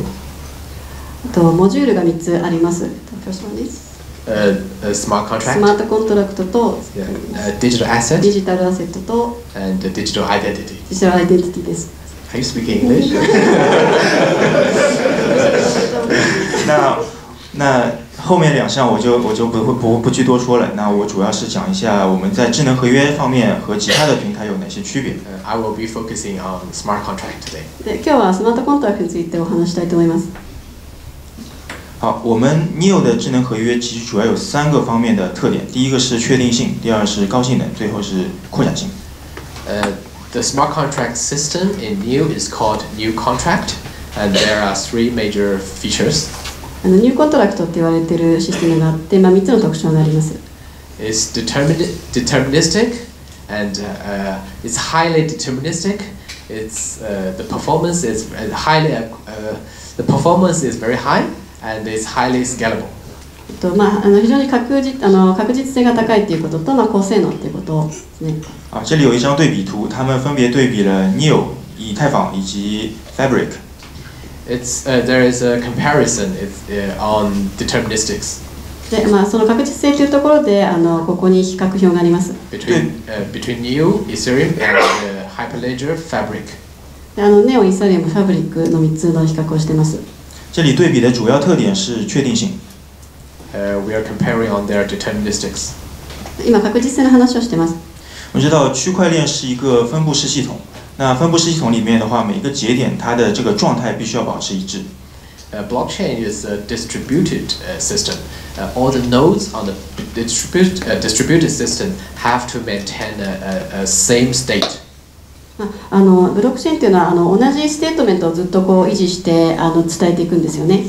モジュールが3つあります。First one is smart contract. スマートコントラクトと、digital asset. デジタルアセットと、and digital identity. デジタルアイデンティティです。Are you speaking English? 那后面2项我就不去多说了。那我主要是讲一下我们在智能合约方面和其他的平台有哪些区别。I will be focusing on smart contract today. で、今日はスマートコントラクトについてお話したいと思います。好，我们 NEO 的智能合约其实主要有3个方面的特点。第一个是确定性，第二是高性能，最后是扩展性。The smart contract system in NEO is called new contract, and there are 3 major features. ニューコントラクトって言われているシステムがあって、3つの特徴があります。It's deterministic, and it's highly deterministic. It's the performance is very high, and it's highly scalable. 非常に確実性が高いということと、高性能ということですね。这里有一张对比图，他们分别对比了 NEO、以太坊以及 Fabric。There is a comparison on deterministics. で、その確実性というところでここに比較表があります。Between NEO, Ethereum, and Hyperledger Fabric. NEO、イーサリアム、ファブリックの3つの比較をしています。这里对比的主要特点是确定性。We are comparing on their deterministics. 今確実性の話をしています。我们知道区块链是一个分布式系统。那分布式系统里面的话，每一个节点它的这个状态必须要保持一致。Blockchain is a distributed system. All the nodes on the distributed system have to maintain a same state. ブロックチェーンというのは同じステートメントをずっと維持して伝えていくんですよね。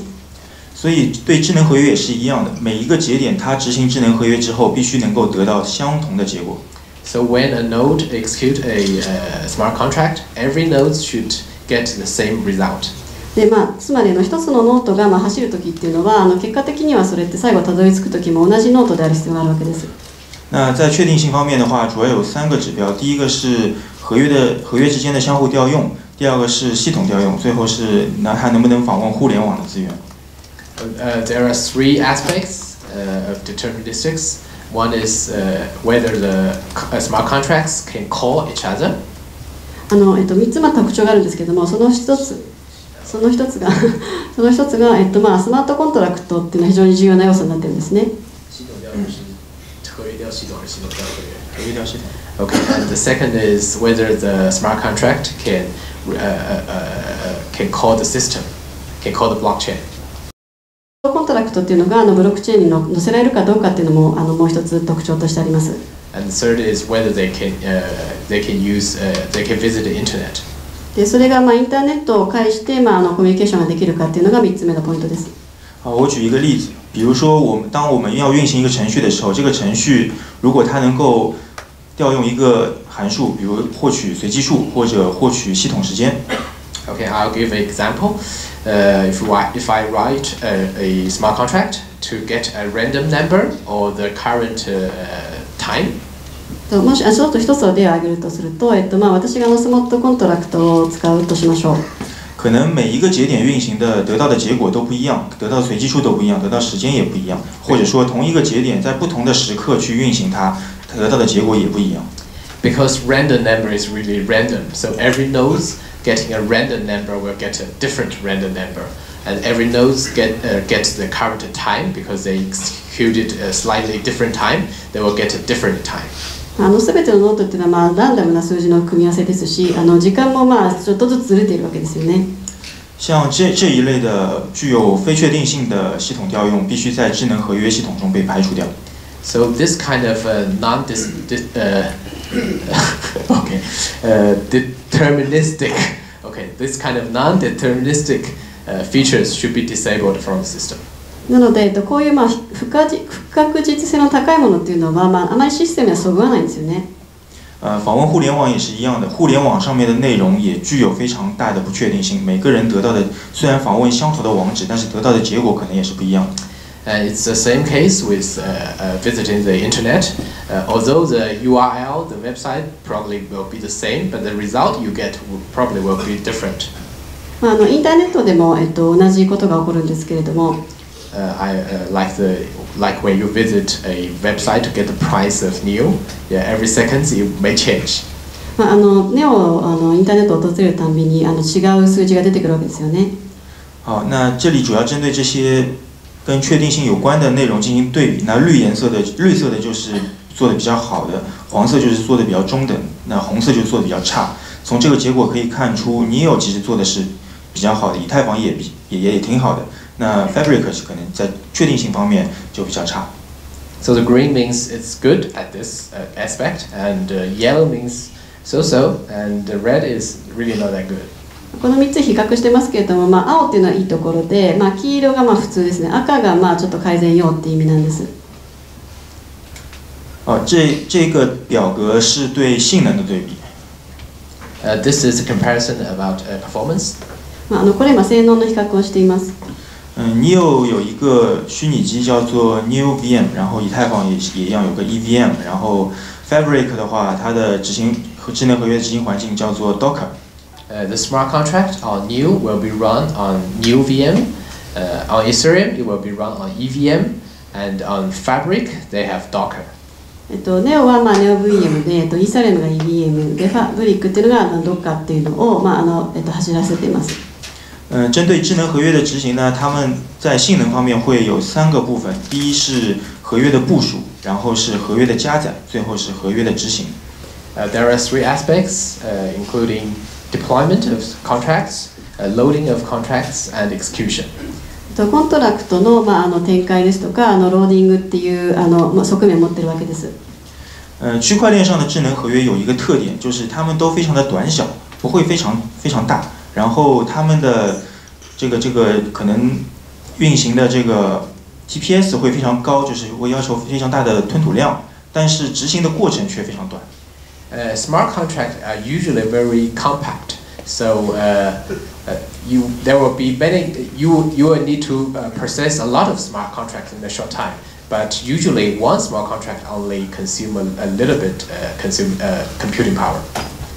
所以对智能合约也是一样的，每一个节点它执行智能合约之后，必须能够得到相同的结果。So when a node executes a smart contract, every node should get the same result. で、つまり一つのノートが走るときっていうのは結果的にはそれって最後たどり着くときも同じノートである必要があるわけです。那在确定性方面的话，主要有3个指标。第一个是合约之间的相互调用，第二个是系统调用，最后是它能不能访问互联网的资源。There are 3 aspects of deterministics. One is whether the smart contracts can call each other. 3つ特徴があるんですけども、その一つがスマートコントラクトっていうのは非常に重要な要素になってるんですね。Okay, and the second is whether the smart contract can call the system, can call the blockchain. コントラクトっていうのがブロックチェーンに載せられるかどうかっていうのももう一つ特徴としてあります。And the third is whether they can visit the internet. で、それがインターネットを介してコミュニケーションができるかっていうのが3つ目のポイントです。好，我举一个例子，比如说当我们要运行一个程序的时候，这个程序如果它能够调用一个函数，比如获取随机数或者获取系统时间。Okay, I'll give an example. If I write a smart contract to get a random number or the current time. もしちょっと一つの例を挙げるとすると、私がスマートコントラクトを使うとしましょう。可能每一个节点运行的得到的结果都不一样，得到的随机数都不一样，得到时间也不一样，或者说同一个节点在不同的时刻去运行它，得到的结果也不一样。Because random number is really random, so every node getting a random number will get a different random number, and every node gets the current time because they executed a slightly different time. They will get a different time. 全てのノートっていうのはランダムな数字の組み合わせですし、時間もちょっとずつずれているわけですよね。像这一类的具有非确定性的系统调用，必须在智能合约系统中被排除掉。So this kind of deterministic, this kind of non-deterministic features should be disabled from the system. なので、こういう不確実性の高いものっていうのは、あまりシステムにはそぐわないんですよね。访问互联网也是一样的，互联网上面的内容也具有非常大的不确定性。每个人得到的虽然访问相同的网址，但是得到的结果可能也是不一样的。It's the same case with visiting the internet. Although the URL, the website probably will be the same, but the result you get probably will be different. インターネットでも、同じことが起こるんですけれども。Like when you visit a website to get the price of NEO, every second it may change. NEO インターネットを訪れるたんびに違う数字が出てくるわけですよね。好，那这里主要针对这些跟确定性有关的内容进行对比。那绿色的就是做的比较好的，黄色就是做的比较中等，那红色就是做的比较差。从这个结果可以看出 ，NEO 其实做的是比较好的，以太坊也挺好的。那 Fabric 是可能在确定性方面就比较差。So the green means it's good at this aspect, and yellow means so-so, and the red is really not that good. この3つ比較してますけれども、青っていうのはいいところで、黄色が普通ですね。赤がちょっと改善用っていう意味なんです。这个表格是对性能的对比。This is a comparison about performance. これ今性能の比較をしています。NEO 有一个虚拟机叫做 NEO VM， 然后以太坊也一样有个 EVM， 然后 Fabric 的话，它的智能合约执行环境叫做 Docker。The smart contract on NEO will be run on NEO VM. On Ethereum, it will be run on EVM, and on Fabric, they have Docker. NEO はNEO VM で、イーサリアムが EVM で、Fabric っていうのがDocker っていうのを走らせています。针对智能合约的执行呢，他们在性能方面会有3个部分。第一是合约的部署，然后是合约的加载，最后是合约的执行。There are 3 aspects, including deployment of contracts, loading of contracts, and execution. コントラクトの展開ですとかローディングっていう側面を持っているわけです。区块链上的智能合约有一个特点，就是它们都非常的短小，不会非常大。然后他们的这个可能运行的这个 TPS 会非常高，就是会要求非常大的吞吐量，但是执行的过程却非常短。Smart contracts are usually very compact, so there will be many. You will need to process a lot of smart contracts in a short time, but usually one smart contract only consume a little bit computing power.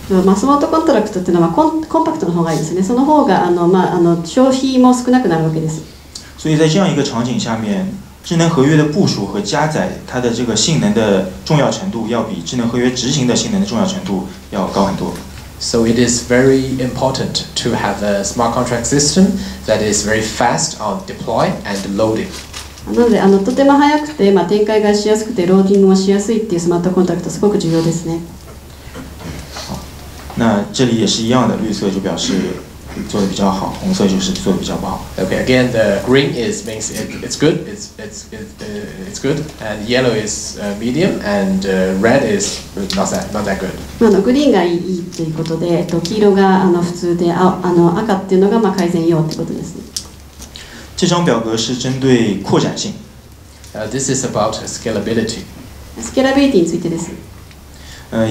スマートコントラクトっていうのはコンパクトの方がいいですね。その方が消費も少なくなるわけです。所以在这样一个场景下面，智能合约的部署和加载，它的这个性能的重要程度要比智能合约执行的性能的重要程度要高很多。So it is very important to have a smart contract system that is very fast on deploy and loading. なのでとても早くて展開がしやすくてローディングもしやすいっていうスマートコントラクトすごく重要ですね。那这里也是一样的，绿色就表示做的比较好，红色就是做的比较不好。Okay, again, the green means it's good, it's good, and yellow is medium, and red is not that good. グリーンがいいということで、黄色が普通で、赤っていうのが改善用ってことですね。这张表格是针对扩展性。This is about scalability. スケラビリティについてです。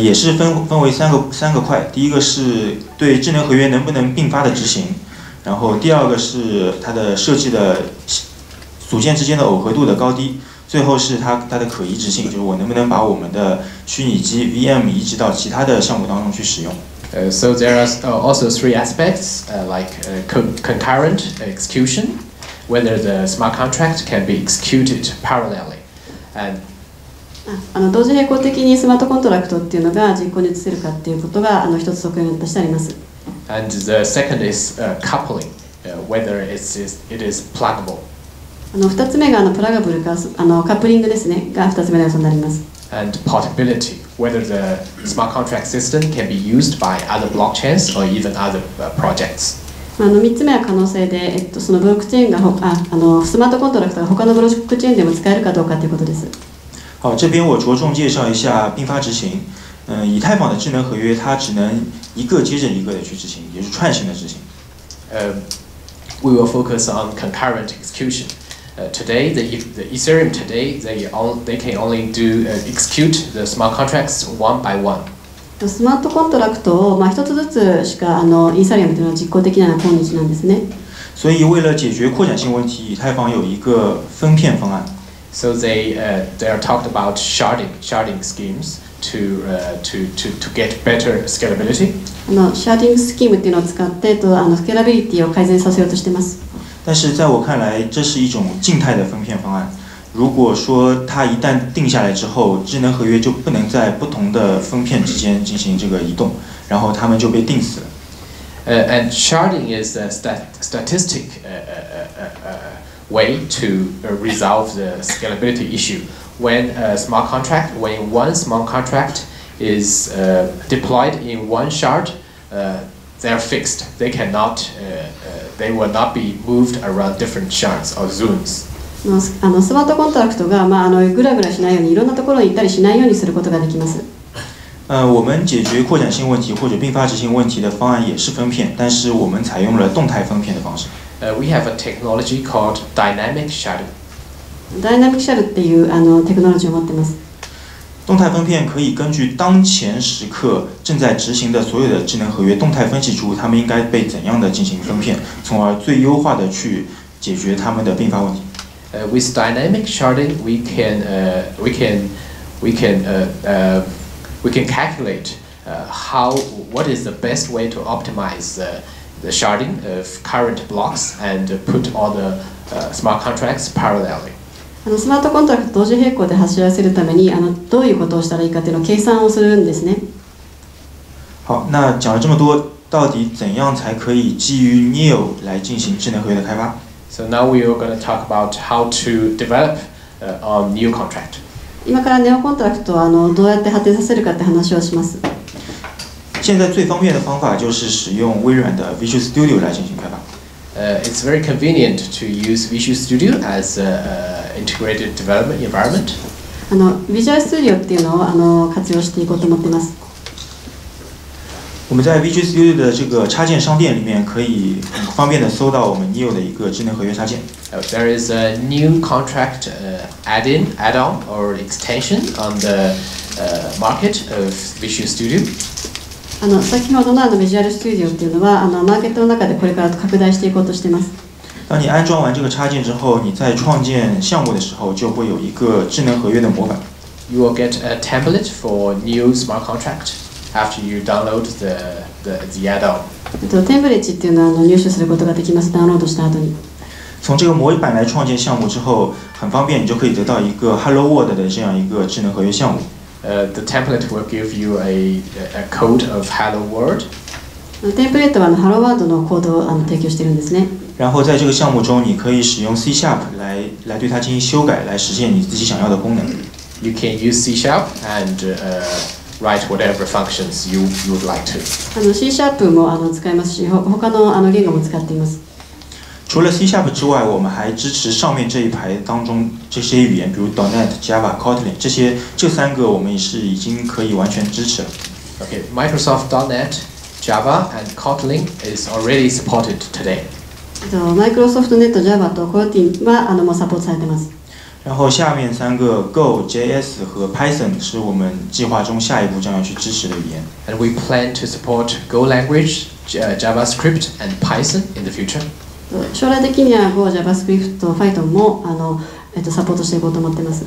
也是分为三个块，第一个是对智能合约能不能并发的执行，然后第二个是它的设计的组件之间的耦合度的高低，最后是它的可移植性，就是我能不能把我们的虚拟机 VM 移植到其他的项目当中去使用。So there are also three aspects like concurrent execution, whether the smart contract can be executed parallelly, and 同時並行的にスマートコントラクトっていうのが実行に移せるかっていうことが一つ側面としてあります。And the second is coupling, whether it is pluggable. 2つ目がプラガブルかカップリングですねが2つ目の要素になります。And portability, whether the smart contract system can be used by other blockchains or even other projects. 3つ目は可能性で、そのブロックチェーンがスマートコントラクトが他のブロックチェーンでも使えるかどうかということです。好，这边我着重介绍一下并发执行。以太坊的智能合约，它只能一个接着一个的去执行，也是串行的执行。We will focus on concurrent execution. Today, the Ethereum today they can only execute the smart contracts one by one. スマートコントラクトを一つずつしかイーサリアムというのは実行できないのが今日なんですね。所以为了解决扩展性问题，以太坊有一个分片方案。So they are talked about sharding schemes to get better scalability. シャーディングスキームっていうのを使ってスケーラビリティを改善させようとしています。但是在我看来，这是一种静态的分片方案。如果说它一旦定下来之后，智能合约就不能在不同的分片之间进行这个移动，然后它们就被定死了。And sharding is a statistic way to resolve the scalability issue. When one smart contract is deployed in one shard, they are fixed. They will not be moved around different shards or zones. スマートコントラクトがグラグラしないようにいろんなところに行ったりしないようにすることができます。我们解决扩展性问题或者并发执行问题的方案也是分片，但是我们采用了动态分片的方式。We have a technology called dynamic sharding. ダイナミックシャルっていうテクノロジーを持っています。动态分片可以根据当前时刻正在执行的所有的智能合约，动态分析出它们应该被怎样的进行分片，从而最优化的去解决它们的并发问题。With dynamic sharding, we can calculate what is the best way to optimize the sharding of current blocks and put all the smart contracts parallelly. スマートコントラクト同時並行で走らせるためにどういうことをしたらいいかというのを計算をするんですね。好，那讲了这么多，到底怎样才可以基于 NEO 来进行智能合约的开发？ So now we are going to talk about how to develop on NEO contract. 今からネオコントラクトをどうやって発展させるかって話をします。现在最方便的方法就是使用微软的 Visual Studio 来进行开发。It's very convenient to use Visual Studio as an integrated development environment. Visual Studio っていうのを活用していこうと思っています。我们在 Visual Studio 的这个插件商店里面，可以很方便的搜到我们 NEO 的一个智能合约插件。There is a new contract add-on or extension on the market of Visual Studio. 先ほどのVisual Studio っていうのはマーケットの中でこれから拡大していこうとしています。当你安装完这个插件之后，你在创建项目的时候就会有一个智能合约的模板。You will get a template for new smart contract after you download the add-on. テンプレッジっていうのは入手することができます。ダウンロードした後に。从这个模板来创建项目之后，很方便，你就可以得到一个 Hello World 的这样一个智能合约项目。The template will give you a code of Hello World. テンプレートはHello World のコードを提供しているんですね。然后在这个项目中，你可以使用 C# 来对它进行修改，来实现你自己想要的功能。You can use C# and write whatever functions you would like to. C# も使えますし、他の言語も使っています。除了 C# 之外，我们还支持上面这一排当中这些语言，比如 .NET、Java、Kotlin 这三个我们也是已经可以完全支持了。Okay, Microsoft.NET, Java, and Kotlin is already supported today. Microsoft.NET、Java と Kotlin はもうサポートされています。然后下面三个 Go、JS 和 Python 是我们计划中下一步将要去支持的语言。And we plan to support Go language, JavaScript, and Python in the future. 将来的には Go、JavaScript、Python もサポートしていこうと思っています。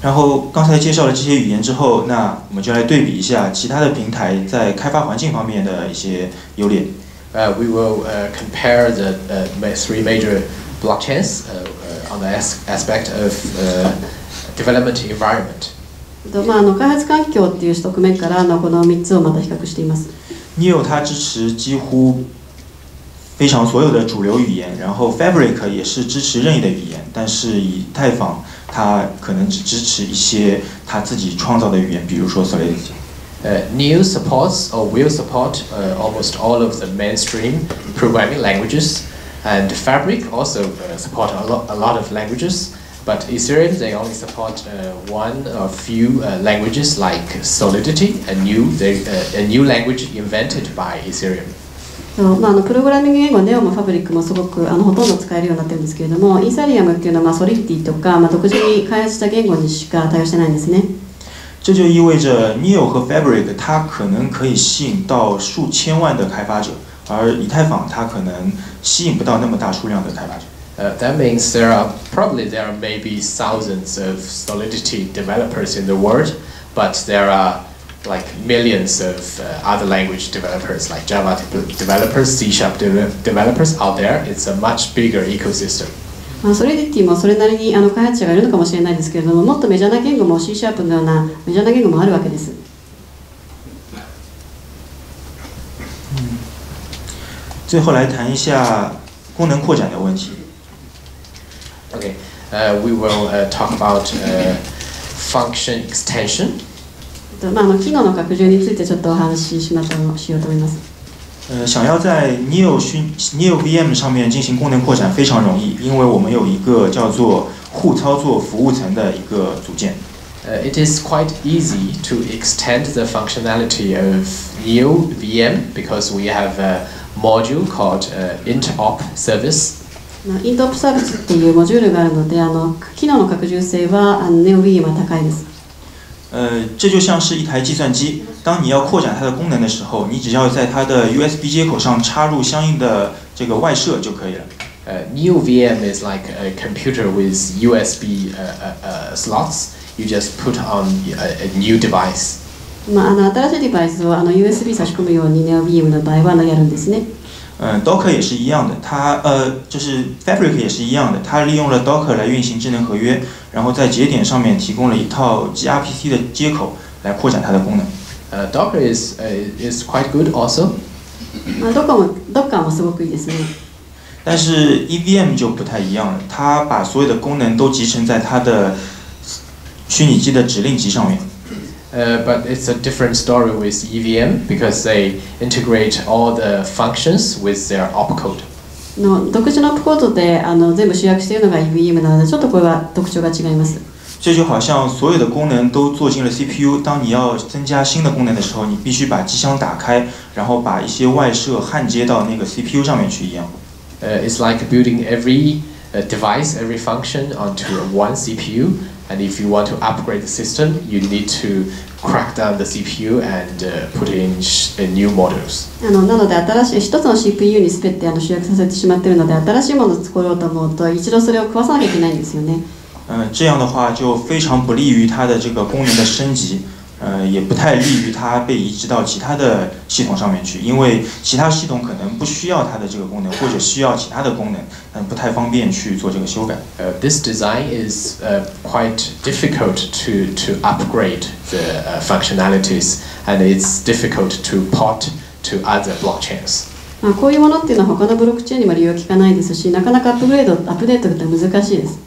然后刚才介紹了這些語言之後，那我們就來對比一下其他的平台在開發環境方面的一些優劣。We will compare the three major blockchains on the aspect of development environment. 開発環境っていう側面からこの3つをまた比較しています。NEO 它支持幾乎非常所有的主流語言，然後 Fabric 也是支持任意的語言，但是以太坊它可能只支持一些它自己創造的語言，比如說 Solidity。NEO supports or will support almost all of the mainstream programming languages, and Fabric also support a lot of languages. But Ethereum, they only support one or few languages like Solidity, a new language invented by Ethereum. プログラミング言語 NEO も Fabric もすごくほとんど使えるようになってるんですけれども、イーサリアムっていうのはSolidity とか、独自に開発した言語にしか対応してないんですね。这就意味着 NEO 和 Fabric 它可能可以吸引到数千万的开发者，而以太坊它可能吸引不到那么大数量的开发者。That means there are maybe thousands of Solidity developers in the world, but there are like millions of other language developers, like Java developers, C# developers out there. It's a much bigger ecosystem. Solidity もそれなりに開発者がいるのかもしれないですけれども、もっとメジャーな言語も C# のようなメジャーな言語もあるわけです。最後来談一下功能擴展的問題。Okay, we will talk about function extension. 機能の拡充についてちょっとお話ししようと思います。想要在 NEO VM 上面进行功能扩展非常容易，因为我们有一个叫做互操作服務層的一個組件。It is quite easy to extend the functionality of NEO VM because we have a module called IntOp service. IntOp サービスっていうモジュールがあるので、機能の拡充性はNEO VM は高いです。这就像是一台计算机，当你要扩展它的功能的时候，你只要在它的 USB 接口上插入相应的这个外设就可以了。NEO VM is like a computer with USB slots. You just put on a new device. 新しいデバイスをUSB 差し込むように NEO VM の場合はやるんですね。Docker 也是一样的，它就是 Fabric 也是一样的，它利用了 Docker 来运行智能合约，然后在节点上面提供了一套 gRPC 的接口来扩展它的功能。Docker is quite good also. Docker もすごくいいですね。但是 EVM 就不太一样了，它把所有的功能都集成在它的虚拟机的指令集上面。But it's a different story with EVM because they integrate all the functions with their opcode. 独自のオプコードで全部集約しているのが EVM なので、ちょっとこれは特徴が違います。这就好像所有的功能都做进了 CPU， 当你要增加新的功能的时候，你必须把机箱打开，然后把一些外设焊接到那个 CPU 上面去一样。It's like building every device, every function onto one CPU. And if you want to upgrade the system, you need to crack down the CPU and put in new models. なので一つの CPU に全て集約させてしまっているので、新しいものを作ろうと思うと一度それを食わさなきゃいけないんですよね。这样的话就非常不利于它的这个功能的升级。也不太利于它被移植到其他的系统上面去，因为其他系统可能不需要它的这个功能，或者需要其他的功能，但不太方便去做这个修改。This design is quite difficult to upgrade the functionalities, and it's difficult to port to other blockchains. こういうものっていうのは他のブロックチェーンにも利用効かないですし、なかなかアップデートって難しいです。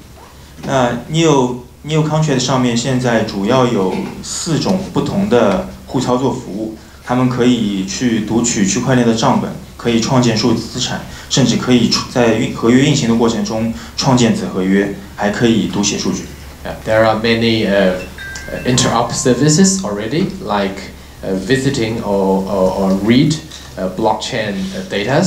那NEO Contract 上面现在主要有4种不同的互操作服务，他们可以去读取区块链的账本，可以创建数字资产，甚至可以在合约运行的过程中创建子合约，还可以读写数据。There are many interop services already, like visiting or read blockchain data,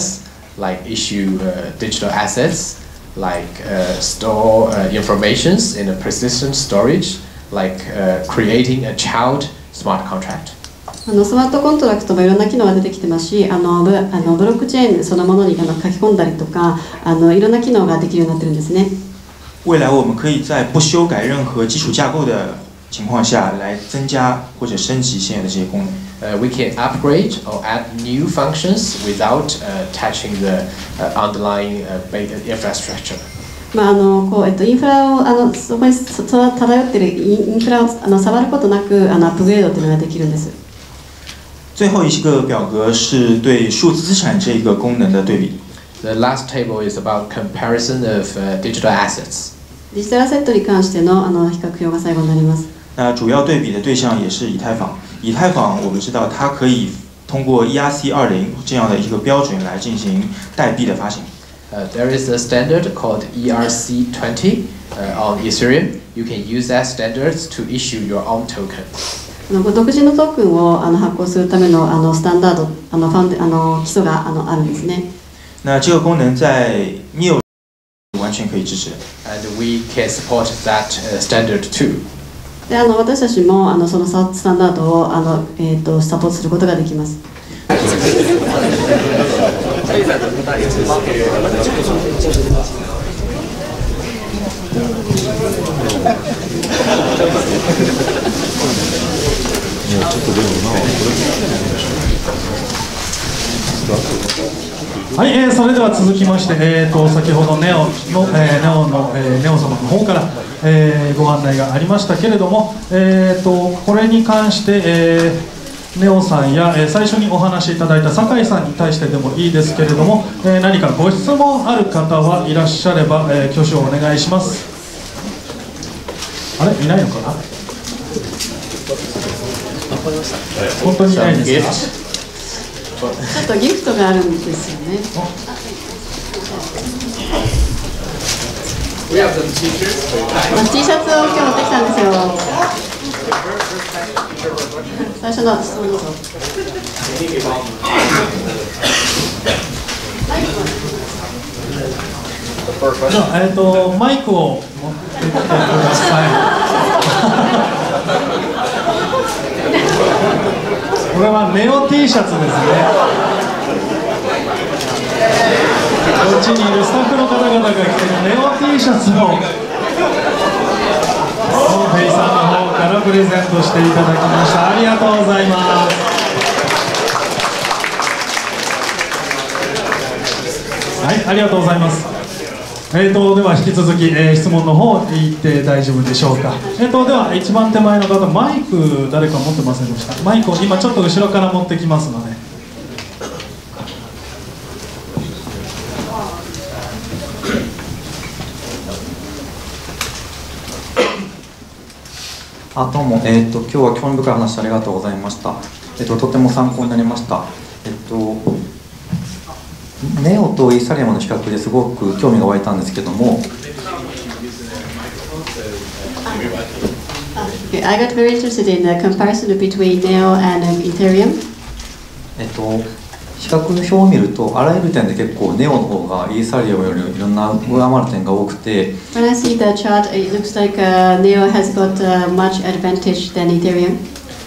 like issue digital assets. Like store informations in a persistent storage, like creating a child smart contract. スマートコントラクトもいろんな機能が出てきてますし、ブロックチェーンそのものに書き込んだりとか、いろんな機能ができるようになってるんですね。未来我们可以在不修改任何基础架构的情况下来增加或者升级现有的这些功能。We can upgrade or add new functions without touching the underlying infrastructure. インフラをそこに漂っているインフラを触ることなくアップグレードというのができるんです。最後一个表格是对数字资产这一个功能的对比。The last table is about comparison of digital assets. デジタルアセットに関しての比較表が最後になります。那主要对比的对象也是以太坊。以太坊我们知道它可以通过 ERC-20这样的一个标准来进行代币的发行。There is a standard called ERC-20 on Ethereum. You can use that standard to issue your own token. 独自のトークンを発行するためのスタンダード基礎があるんですね。那这个功能在 NEO 完全可以支持。And we can support that standard too. で私たちもそのスタンダードをサポートすることができます。はい、それでは続きまして、先ほどネオ様の方から、ご案内がありましたけれども、これに関して、ネオさんや、最初にお話しいただいた酒井さんに対してでもいいですけれども、何かご質問ある方はいらっしゃれば、挙手をお願いします。あれ、いないのかな？本当にいないんですか？ちょっとギフトがあるんですよね。We have some T-shirts. T シャツを今日持ってきたんですよ。最初の質問どうぞ。マイクを持ってきてください。これはネオ T シャツですね。こっちにいるスタッフの方々が着てるネオ T シャツをフェイさんの方からプレゼントしていただきました。ありがとうございます。はい、ありがとうございます。では引き続き、質問の方行って大丈夫でしょうか。では一番手前の方、マイク誰か持ってませんでした？マイクを今ちょっと後ろから持ってきますので。どうも、今日は興味深い話ありがとうございました。とても参考になりました。ネオとイーサリアムの比較ですごく興味が湧いたんですけども。I got very interested in the comparison between Neo and Ethereum. 比較の表を見るとあらゆる点で結構ネオの方がイーサリアムよりいろんな上回る点が多くて。When I see the chart, it looks like Neo has got much advantage than Ethereum.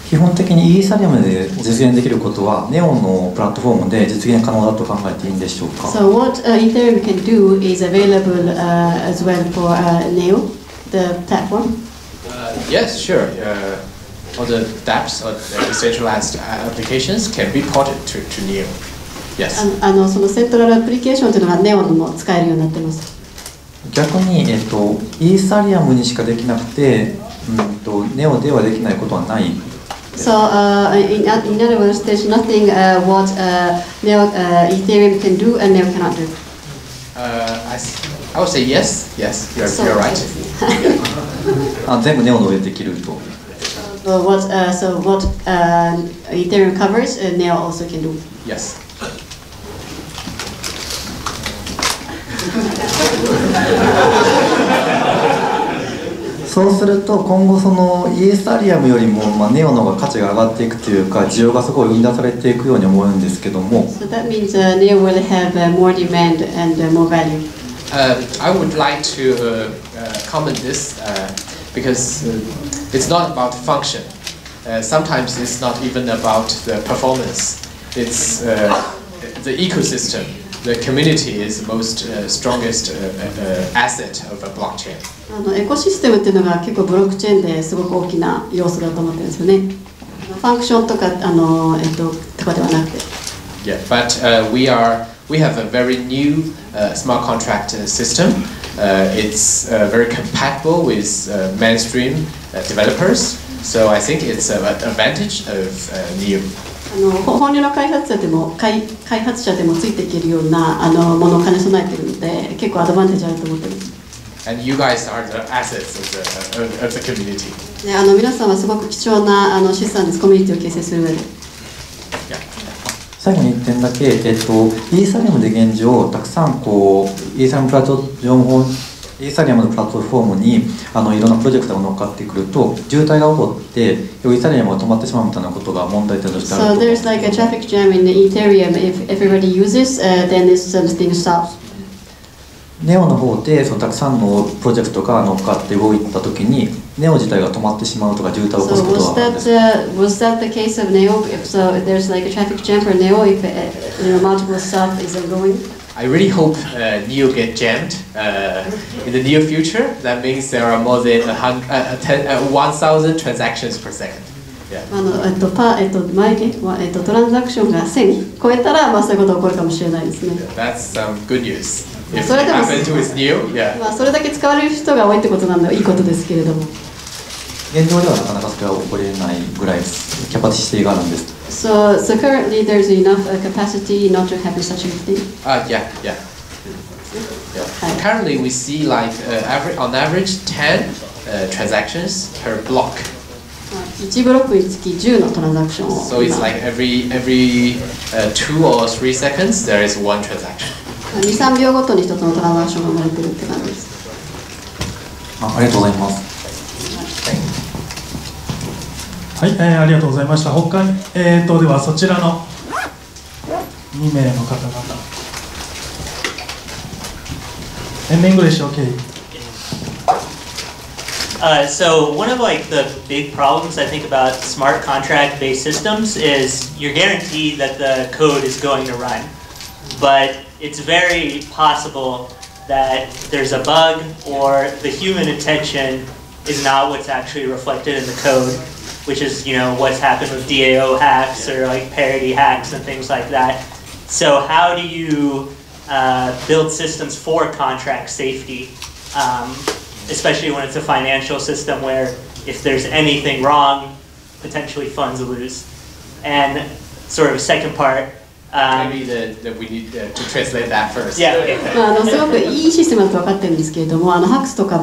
基本的にイーサリアムで実現できることはネオのプラットフォームで実現可能だと考えていいんでしょうか。So what Ethereum can do is available as well for Neo, the platform. Yes, sure. All the dApps or decentralized applications can be ported to Neo. Yes. そのセントラルアプリケーションというのがネオにも使えるようになってます。逆に、イーサリアムにしかできなくて、ネオではできないことはない。So in other words, there's nothing what Ethereum can do and Neo cannot do. I would say yes. Yes, you're right. 全部ネオの上でできると。So what Ethereum covers, Neo also can do. Yes. そうすると今後そのイーサリアムよりもネオの方が価値が上がっていくというか需要がすごい生み出されていくように思うんですけども。So that means Neo will have more demand and more value. I would like to comment this because it's not about function. Sometimes it's not even about the performance. It's the ecosystem the community is the most strongest asset of a blockchain. エコシステムっていうのが結構ブロックチェーンですごく大きな要素だと思ってるんですよね。ファンクションとかとかではなくて。Yeah, but we have a very new smart contract system. It's very compatible with mainstream developers. So I think it's an advantage of NEO. 本流の開発者でもついていけるようなものを兼ね備えているので結構アドバンテージあると思っています。And you guys are the assets of the community. 皆さんはすごく貴重な資産です。コミュニティを形成する上で。最後に1点だけ、イーサリアムで現状たくさんイーサリアムのプラットフォームにいろんなプロジェクトが乗っかってくると渋滞が起こってイーサリアムが止まってしまうみたいなことが問題点としてあると。So there's like a traffic jam in Ethereum. If everybody uses, then this thing stops. ネオの方でたくさんのプロジェクトが乗っかって動いたときにネオ自体が止まってしまうとか渋滞を起こすことがあるんです。Was that the case of NEO? If so, there's like a traffic jam for NEO if multiple stuff isn't going. I really hope NEO get jammed in the near future. That means there are more than 1,000 transactions per second. Yeah. トランザクションが1000超えたらそういうことが起こるかもしれないですね。That's some good news. If it happens with NEO, yeah. それだけ使われる人が多いってことなんでいいことですけれども。現状ではなかなかそれは起これないぐらいキャパシティがあるんです。So currently there's enough capacity not to have such a thing. Yeah. Currently we see like on average 10 transactions per block. 1ブロックにつき10のトランザクションを。So it's like every 2 or 3 seconds there is one transaction. 2、3秒ごとに1つのトランザクションが生まれてるって感じです。ありがとうございます。はい、ありがとうございました。他に、ではそちらの2名の方々。In English, okay. So one of like the big problems I think about smart contract-based systems is you're guaranteed that the code is going to run, but it's very possible that there's a bug or the human intention is not what's actually reflected in the code, which is, what's happened with DAO hacks or like parity hacks and things like that. So how do you build systems for contract safety, especially when it's a financial system where if there's anything wrong, potentially funds lose? And sort of a second part, maybe we need to translate that first. Yeah. すごくいいシステムだと分かってるんですけれども、ハックスとか、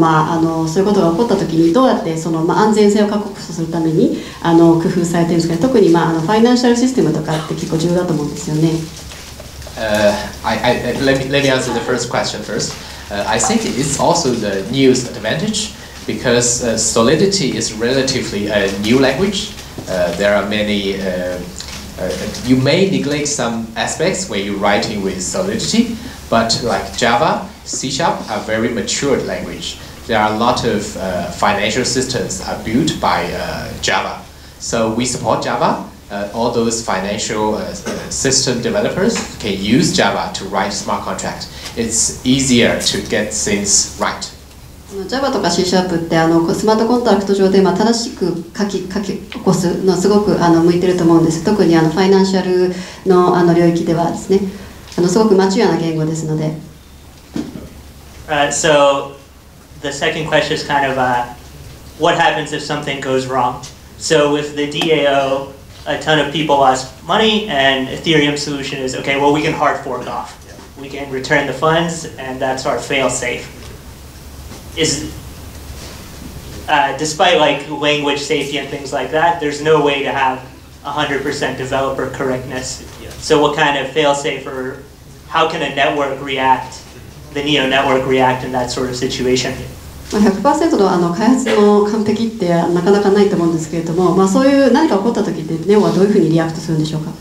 そういうことが起こったときにどうやって安全性を確保するために工夫されてるんですか。特にファイナンシャルシステムとかって結構重要だと思うんですよね。Let me answer the first question first. I think it's also the NEO's advantage because Solidity is relatively a new language. There are many. You may neglect some aspects when you're writing with Solidity, but like Java, C# are very mature language. There are a lot of financial systems are built by Java. So we support Java. All those financial system developers can use Java to write smart contract. It's easier to get things right. Java とか C# ってスマートコントラクト上で正しく書き起こすのすごく向いてると思うんです。特にファイナンシャルの領域ではですね、すごくマチュアな言語ですので。So the second question is kind of what happens if something goes wrong? So with the DAO, a ton of people lost money, and Ethereum's solution is okay. Well, we can hard fork off. We can return the funds, and that's our fail-safe. Despite like language safety and things like that, there's no way to have 100% developer correctness. So what kind of fail-safe or how can a network react, the NEO network react in that sort of situation? 100% の開発の完璧ってなかなかないと思うんですけれども、そういう何か起こった時ってネオはどういうふうにリアクトするんでしょうか。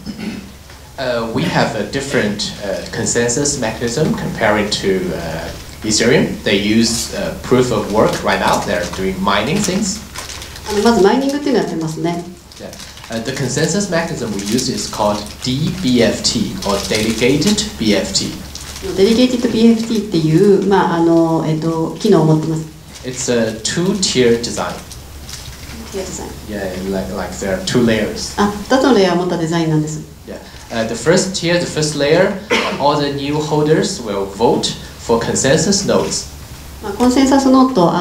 We have a different consensus mechanism comparing to Ethereum. They use proof of work right now. They're doing mining things. まずマイニングっていうのをやってますね。The consensus mechanism we use is called DBFT or Delegated BFT. デリケーティッド BFT っていう、機能を持ってます。It's a two-tier design. Yeah, like there are two layers. 2つのレイヤーを持ったデザインなんです。Yeah. The first tier, the first layer, all the new holders will vote for consensus nodes. コンセンサスノート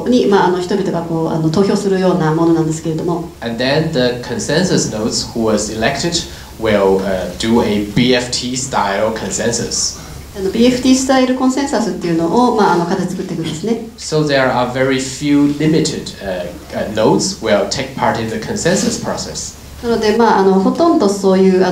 に、人々が投票するようなものなんですけれども。And then the consensus nodes who was elected will do a BFT style consensus. BFT スタイルコンセンサスっていうのを形作っていくんですね。So there are very few limited nodes will take part in the consensus process. なのでほとんどそういう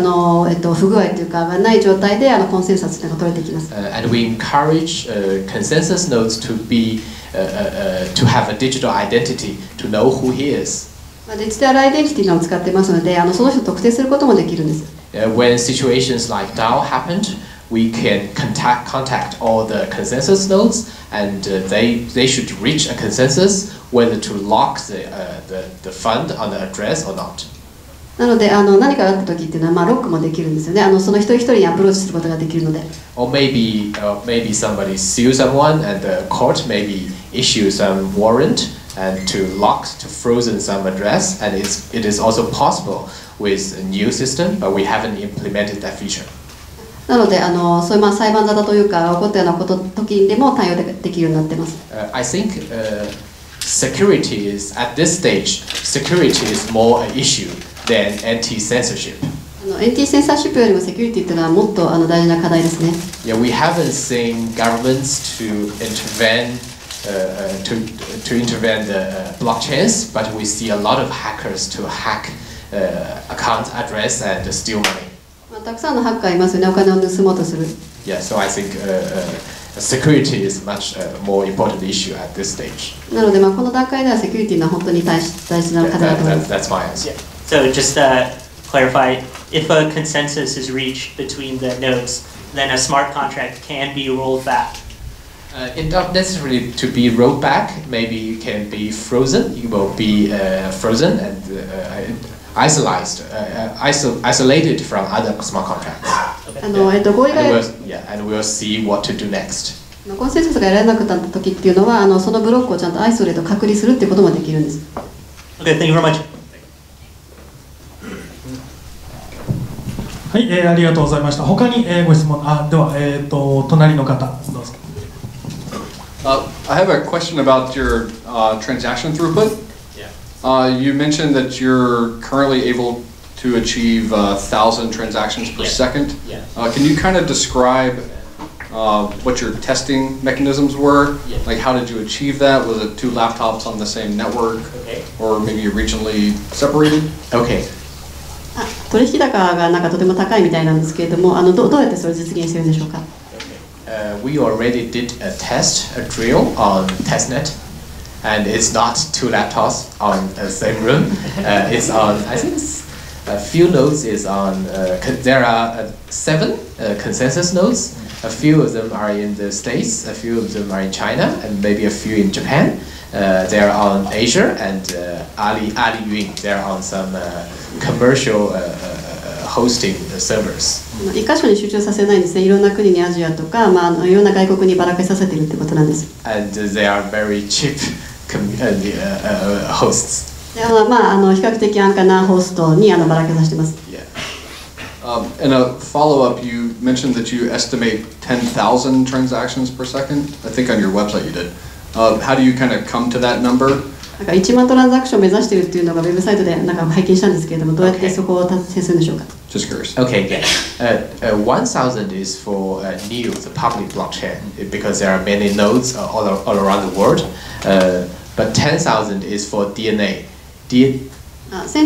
不具合というかがない状態でコンセンサスというのが取れてきます。And we encourage consensus nodes to be to have a digital identity to know who he is. デジタルアイデンティティを使ってますのでその人を特定することもできるんです。When situations like DAO happened, we can contact all the consensus nodes, and they should reach a consensus whether to lock the fund on the address or not. なので何かあった時っていうのはロックもできるんですよね。その一人一人にアプローチすることができるので。Or maybe somebody sue someone, and the court maybe issue some warrant and to frozen some address, and it is also possible with a new system, but we haven't implemented that feature. なのでそういう裁判沙汰というか起こったような時でも対応できるようになってます。I think security is at this stage. Security is more an issue than anti-censorship. Anti-censorship よりもセキュリティというのはもっと大事な課題ですね。Yeah, we haven't seen governments to intervene the blockchains, but we see a lot of hackers to hack account address and steal money. たくさんのハッカーいますよね。お金を盗もうとする。Yeah, so I think security is much more important issue at this stage. なのでこの段階ではセキュリティの本当に大事な課題だと思います。That's my answer. So just clarify, if a consensus is reached between the nodes, then a smart contract can be rolled back. It not necessarily to be rolled back. Maybe it can be frozen. It will be frozen and isolated from other smart contracts. And we'll see what to do next. コンセンサスが得られなくなった時っていうのはそのブロックをちゃんとアイソレート隔離するっていうこともできるんです。Okay, thank you very much. はい、ありがとうございました。他に、ご質問、では、隣の方どうぞ。I have a question about your transaction throughput. You mentioned that you're currently able to achieve 1,000 transactions per second. Can you kind of describe what your testing mechanisms were? Like, how did you achieve that? Was it two laptops on the same network, or maybe regionally separated? Okay. 取引高がとても高いみたいなんですけれども、どうやってそれを実現しているんでしょうか。We already did a drill on testnet, and it's not two laptops on the same room. It's on, I think, a few nodes is on. There are 7 consensus nodes. A few of them are in the States, a few of them are in China, and maybe a few in Japan. They're on Asia and AliYun. They're on some commercial hosting servers. 一箇所に集中させないんですね。いろんな国にアジアとか、いろんな外国にばらけさせているってことなんです。And they are very cheap hosts. 比較的安価なホストにばらけさせてます。In a follow-up, you mentioned that you estimate 10,000 transactions per second. I think on your website you did. How do you kind of come to that number? 1万トランザクションを目指しているっていうのがウェブサイトで拝見したんですけれども、どうやってそこを達成するんでしょうか。Just curious. Okay, yeah. 1,000 is for NEO, the public blockchain, because there are many nodes all around the world. But 10,000 is for DNA. 1000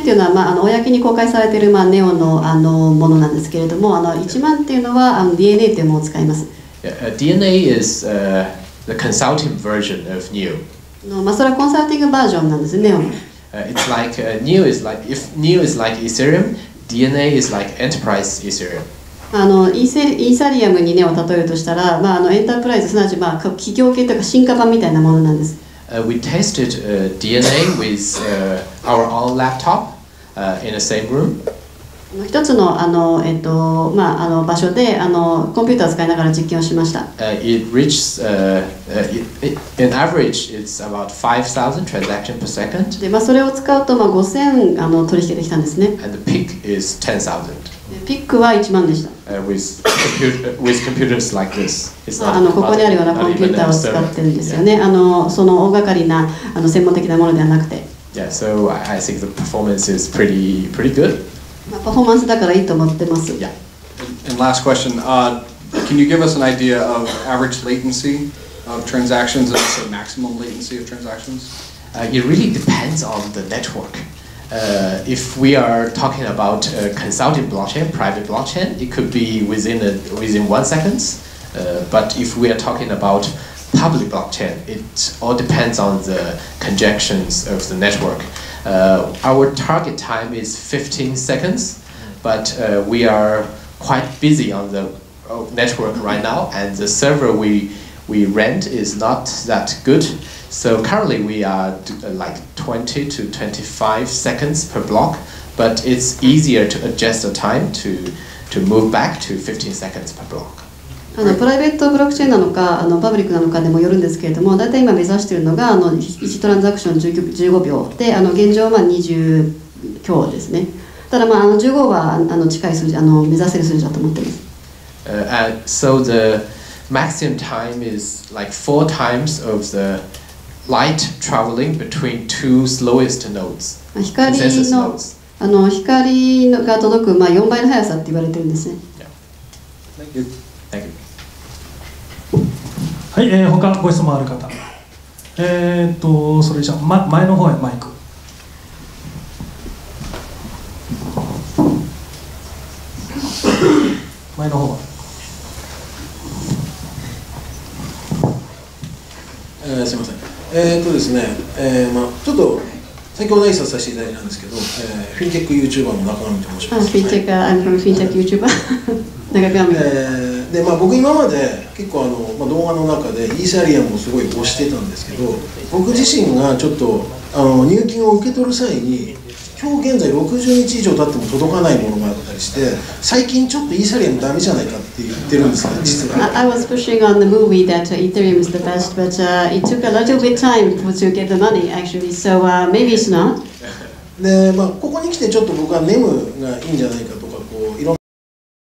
っていうのは公に公開されているネオのものなんですけれども、1万っていうのはDNA っていうものを使います。DNA is the consulting version of NEO. それはコンサルティングバージョンなんですね。It's like NEO is like if NEO is like Ethereum, DNA is like enterprise Ethereum. イーサリアムにネオを例えるとしたら、エンタープライズすなわち企業系というか進化版みたいなものなんです。We tested DNA with our own laptop in the same room. 一つの場所でコンピューターを使いながら実験をしました。It reaches, in average, it's about 5,000 transactions per second. で、それを使うと5000取引ができたんですね。And the peak is 10,000. ピックは1万でした。With computers like this. ここにあるようなコンピューターを使ってるんですよね。その大掛かりな専門的なものではなくて。Yeah, so I think the performance is pretty good. パフォーマンスだからいいと思ってます。Yeah. And last question, can you give us an idea of average latency of transactions and also maximum latency of transactions? It really depends on the network. If we are talking about consulting blockchain, private blockchain, it could be within 1 second. But if we are talking about public blockchain, it all depends on the conjunctions of the network. Our target time is 15 seconds, but we are quite busy on the network right now, and the server we rent is not that good. So currently we are like 20 to 25 seconds per block, but it's easier to adjust the time to move back to 15 seconds per block. プライベートブロックチェーンなのかパブリックなのかでもよるんですけれども、大体今目指しているのが1トランザクション15秒で、現状は20強ですね。ただ15は近い数字、目指せる数字だと思っています。So the maximum time is like 4 times of the light traveling between two slowest nodes. 光が届く4倍の速さって言われてるんですね。Thank you. Thank you. はい、他ご質問ある方。それじゃあ、前の方へマイク。前の方は。すみません。ですね、ちょっと先ほど挨拶させていただいたんですけど、フィンテック YouTuber の中上と申します。フィンテック、I'm from Fintech YouTuber 中上。で僕今まで結構動画の中でイーサリアムをすごい推してたんですけど、僕自身がちょっと入金を受け取る際に今日現在60日以上経っても届かないものがあったりして、最近ちょっとイーサリアムダメじゃないかって言ってるんですね、実は。I was pushing on the movie that Ethereum is the best, but it took a little bit time to get the money actually, so maybe it's not. で、ここに来てちょっと僕はネムがいいんじゃないかとかいろんな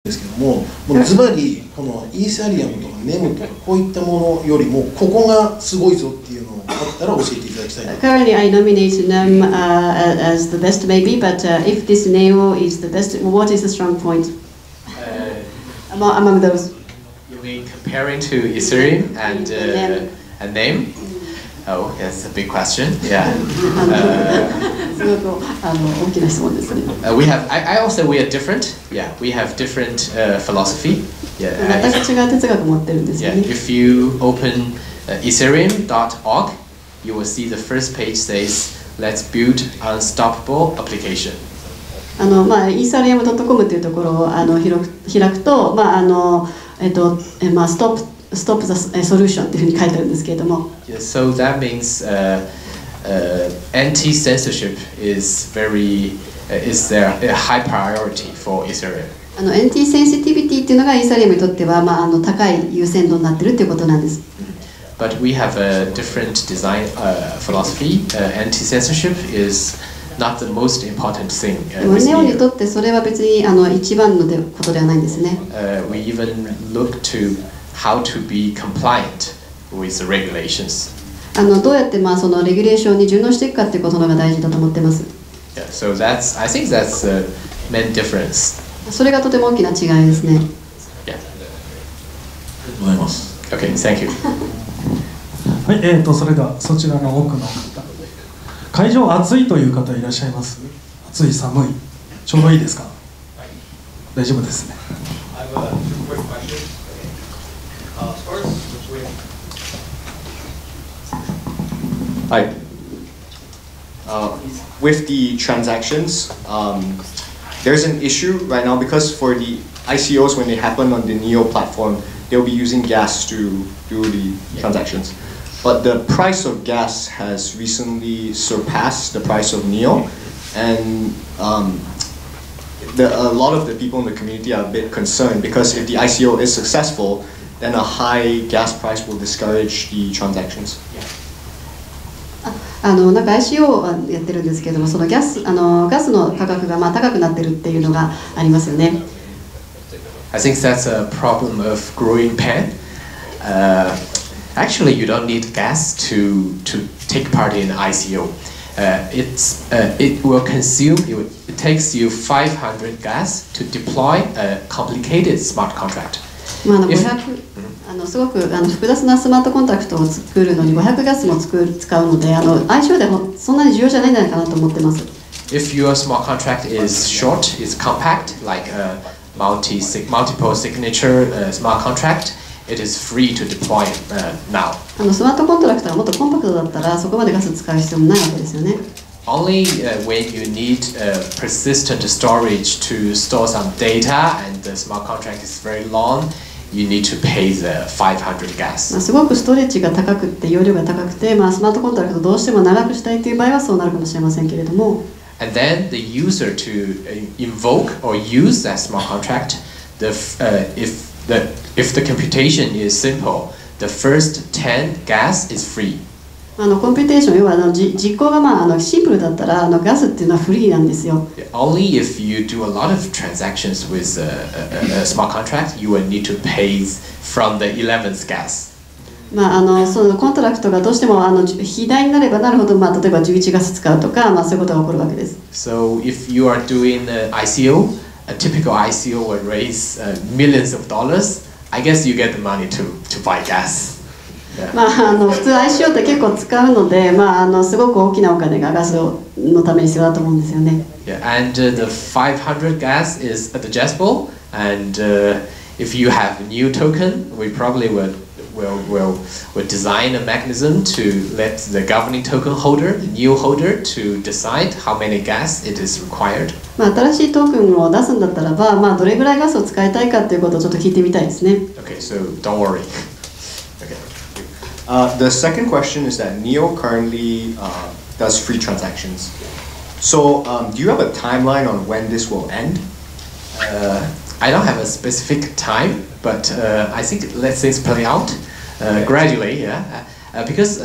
ですけどもうズバリこのイーサリアムとかネムとかこういったものよりもここがすごいぞっていうのをあったら教えていただきたい。Currently, I nominate NEM as the best maybe, but if this NEO is the best, what is the strong point among those? You mean comparing to Ethereum and NEM? Oh, that's a big question. Yeah. すごく大きな質問ですね。I also we are different. Yeah, we have different philosophy. Yeah. 全く違う哲学を持ってるんですよね。Yeah. If you open Ethereum.org, you will see the first page says, "Let's build unstoppable application." イーサリアム .com というところを開くとStop the solution というふうに書いてあるんですけれども。Yeah, so that means anti-censorship is their high priority for Ethereum. Anti-sensitivity っていうのがイーサリアムにとっては高い優先度になっているということなんです。But we have a different design philosophy. Anti-censorship is not the most important thing. ネオにとってそれは別に一番のことではないんですね。We even look to how to be compliant with the regulations. どうやってそのレギュレーションに順応していくかということのが大事だと思っています。Yeah, so I think that's the main difference. それがとても大きな違いですね。Yeah. ありがとうございます。Okay, thank you. はい、それではそちらの奥の方。会場暑いという方いらっしゃいます？暑い寒いちょうどいいですか？大丈夫ですね。Hi. With the transactions, there's an issue right now because for the ICOs, when they happen on the NEO platform, they'll be using gas to do the transactions. But the price of gas has recently surpassed the price of NEO, and a lot of the people in the community are a bit concerned because if the ICO is successful, then a high gas price will discourage the transactions. なんか ICO をやってるんですけれども、そのガスの価格が高くなってるっていうのがありますよね。I think that's a problem of growing pan. Actually, you don't need gas to take part in ICO. It will consume. It takes you 500 gas to deploy a complicated smart contract. すごく複雑なスマートコントラクトを作るのに500ガスも使うので、相性でそんなに重要じゃないんじゃないかなと思ってます。If your smart contract is short, is compact, like a multiple signature smart contract, it is free to deploy now. スマートコントラクトがもっとコンパクトだったらそこまでガス使う必要もないわけですよね。Only when you need persistent storage to store some data and the smart contract is very long, you need to pay the 500 gas. すごくストレッジが高くて容量が高くて、スマートコントラクトどうしても長くしたいという場合はそうなるかもしれませんけれども。And then the user to invoke or use that smart contract, if the computation is simple, the first 10 gas is free. コンピューテーション、要は実行がシンプルだったらガスっていうのはフリーなんですよ。Only if you do a lot of transactions with a smart contract, you will need to pay from the 11th gas. そのコントラクトがどうしても肥大になればなるほど、例えば11ガス使うとか、そういうことが起こるわけです。So if you are doing ICO, a typical ICO will raise millions of dollars. I guess you get the money to buy gas. 普通 ICO って結構使うので、すごく大きなお金がガスのために必要だと思うんですよね。Yeah, and the 500 gas is adjustable, and if you have a new token, we probably will design a mechanism to let the governing token holder, the new holder, to decide how many gas it is required. 新しいトークンを出すんだったらば、どれぐらいガスを使いたいかということをちょっと聞いてみたいですね。Okay, so don't worry. The second question is that NEO currently does free transactions. So do you have a timeline on when this will end? I don't have a specific time, but I think let things play out gradually. Yeah, because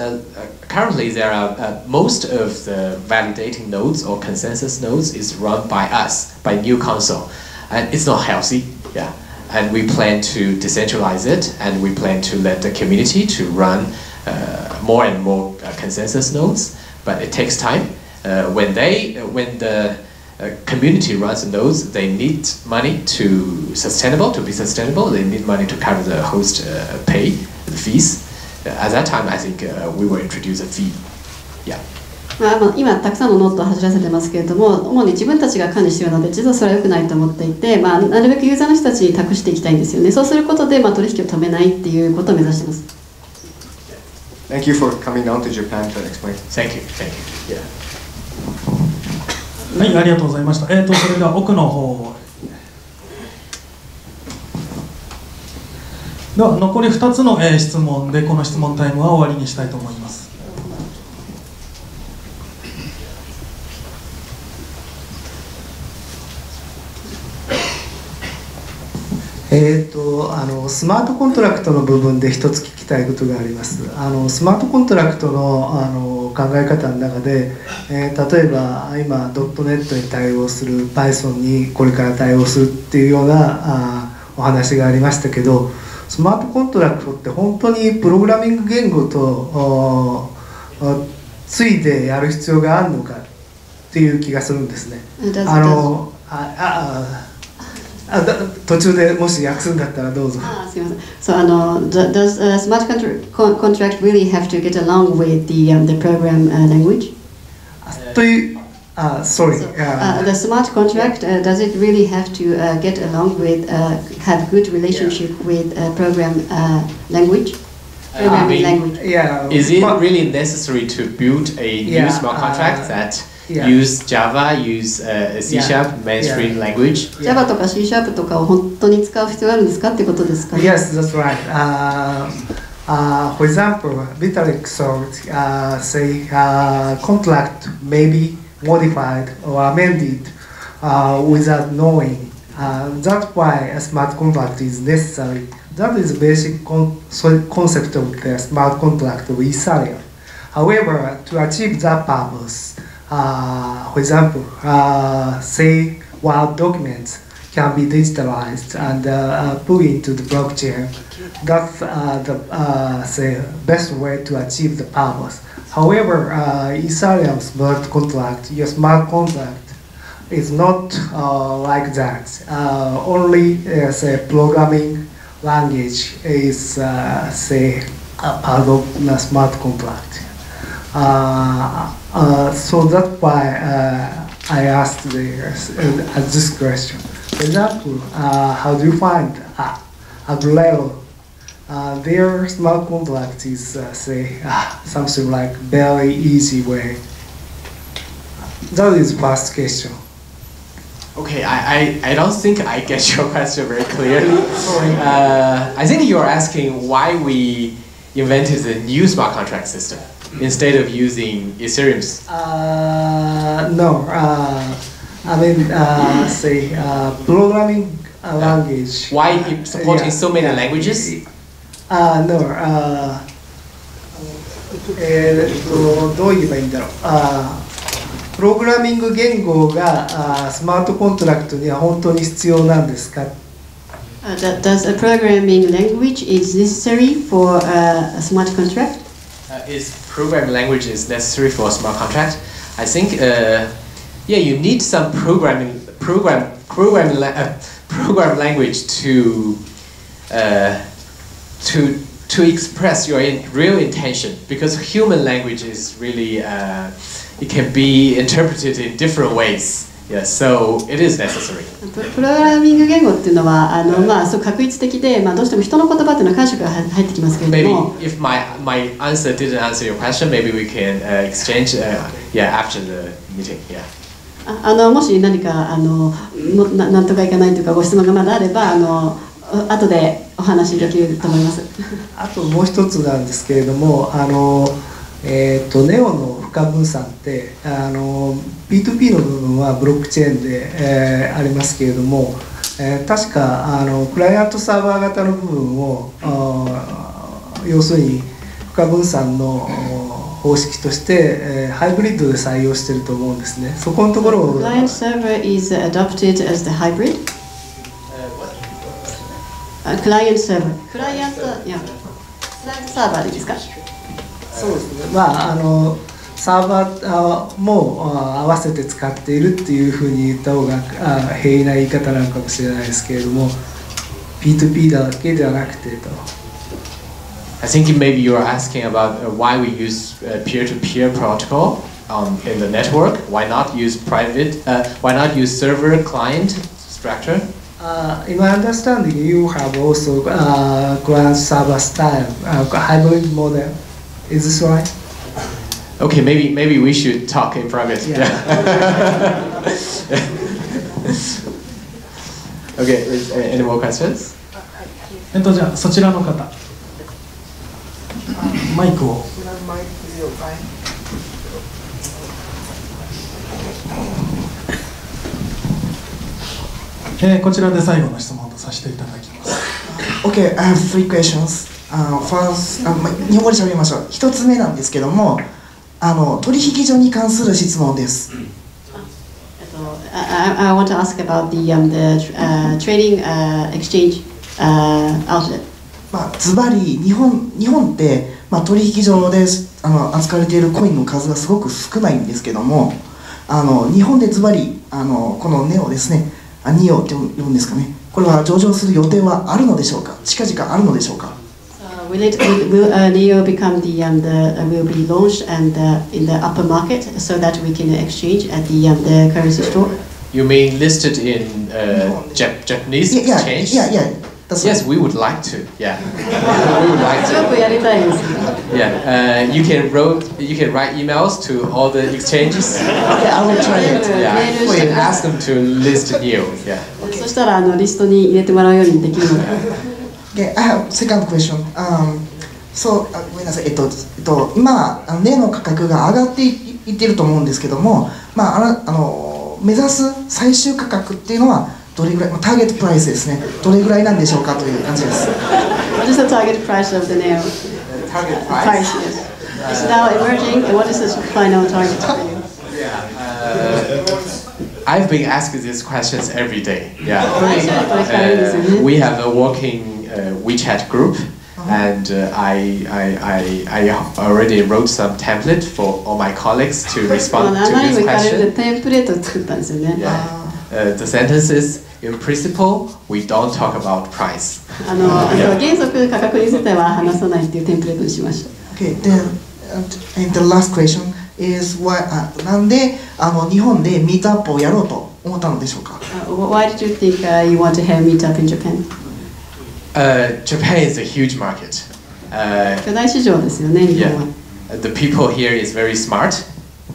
currently there are most of the validating nodes or consensus nodes is run by us, by New Council, and it's not healthy. Yeah. And we plan to decentralize it, and we plan to let the community to run more and more consensus nodes. But it takes time. When the community runs the nodes, they need money to be sustainable. They need money to cover the host pay, the fees. At that time, I think we will introduce a fee. Yeah. 今たくさんのノートを走らせてますけれども、主に自分たちが管理しているので実はそれは良くないと思っていて、なるべくユーザーの人たちに託していきたいんですよね。そうすることで、取引を止めないっていうことを目指しています。Thank you for coming down to Japan to explain. Thank you. Yeah. はい、ありがとうございました。それでは奥の方。では残り2つの質問でこの質問タイムは終わりにしたいと思います。スマートコントラクトの部分で一つ聞きたいことがあります。スマートコントラクトの考え方の中で、例えば今 .NET に対応する Python にこれから対応するっていうようなお話がありましたけど、スマートコントラクトって本当にプログラミング言語とついでやる必要があるのかっていう気がするんですね。途中でもし訳すんだったらどうぞ。すみません。So, does smart contract really have to get along with the program language? という、sorry. The smart contract, does it really have to get along with, have good relationship with program language? Programming language. Yeah. Is it really necessary to build a new smart contract that use Java, use C#, mainstream language? Java とか C# とかを本当に使う必要があるんですかってことですか？ Yes, that's right. For example, Vitalik say contract may be modified or amended without knowing. That's why a smart contract is necessary. That is the basic concept of the smart contract of Ethereum. However, to achieve that purpose, for example, say Word documents can be digitalized and put into the blockchain. That's the best way to achieve the purpose. However, Ethereum smart contract, your smart contract, is not like that. Only say programming language is say a part of the smart contract. So that's why I asked this question. For example, how do you find at level their smart contract is say something like very easy way. That is first question. Okay, I don't think I get your question very clearly. I think you're asking why we invented the new smart contract system instead of using Ethereum's. No, I mean say programming language. Why supporting so many languages? No. どう言えばいいんだろう。プログラミング言語がスマートコントラクトには本当に必要なんですか？ Does a programming language is necessary for a smart contract? Is programming language is necessary for a smart contract? I think, yeah, you need some program language to express your real intention, because human language is really it can be interpreted in different ways. Yeah, so it is necessary. プログラミング言語っていうのはそう確率的で、どうしても人の言葉っていうのは解釈が入ってきますけれども。Maybe if my answer didn't answer your question, maybe we can exchange yeah after the meeting. Yeah. もし何かなんとかいかないというかご質問がまだあれば後でお話しできると思います。あともう一つなんですけれども、ネオの不可分散って、P2P の部分はブロックチェーンで、ありますけれども、確かクライアントサーバー型の部分を要するに不可分散の方式として、ハイブリッドで採用していると思うんですね。そこのところを。Client server is adopted as the hybrid. Client server. クライアントサーバーでいいですか？そうですね。サーバーも合わせて使っているっていうふうに言った方が平易な言い方なのかもしれないですけれども、P2P だけではなくてと。I think maybe you are asking about why we use peer-to-peer protocol in the network. Why not use private? Why not use server-client structure? In my understanding, you have also client-server style hybrid model. Is this right? Okay, maybe we should talk in private. Yeah. Okay, any more questions? じゃあそちらの方、マイクを。こちらで最後の質問とさせていただきます。Okay, I have three questions. First, 日本語で喋りましょう。一つ目なんですけども、取引所に関する質問です。I want to ask about the trading exchange outlet. ズバリ日本って、取引所で扱われているコインの数がすごく少ないんですけども、日本でズバリこのネオですね、ニオって呼ぶんですかね。これは上場する予定はあるのでしょうか。近々あるのでしょうか。Will NEO become will be launched and in the upper market so that we can exchange at the currency store? You mean listed in Japanese exchange? Yeah. Yes, we would like to. Yeah, we would like to. Yeah, you can write emails to all the exchanges. Yeah, I will try it. Yeah, we can ask them to list NEO. Yeah. そしたらリストに入れてもらうようにできるので。Okay, I have second question. So ごめんなさい。今ネオの価格が上がっていってると思うんですけども、目指す最終価格っていうのはどれぐらい、ターゲットプライスですね、どれぐらいなんでしょうかという感じです。What is the target price of the NEO? Target Price, yes. It's now emerging, and what is the final target for you? I've been asking these questions every day. Yeah. 毎週これ聞かれるんですよね。We have a working WeChat group, and I already wrote some template for all my colleagues to もう respond 7 to 人 this も行かれる question. テンプレートを作ったんですよね。 Yeah. The sentence is, in principle, we don't talk about price. あと原則価格については話さないっていうテンプレートにしました。Okay, then, and the last question is why なんで日本でミートアップをやろうと思ったのでしょうか。Why did you think you want to have Meetup in Japan? Japan is a huge market. 巨大市場ですよね、日本は。The people here is very smart.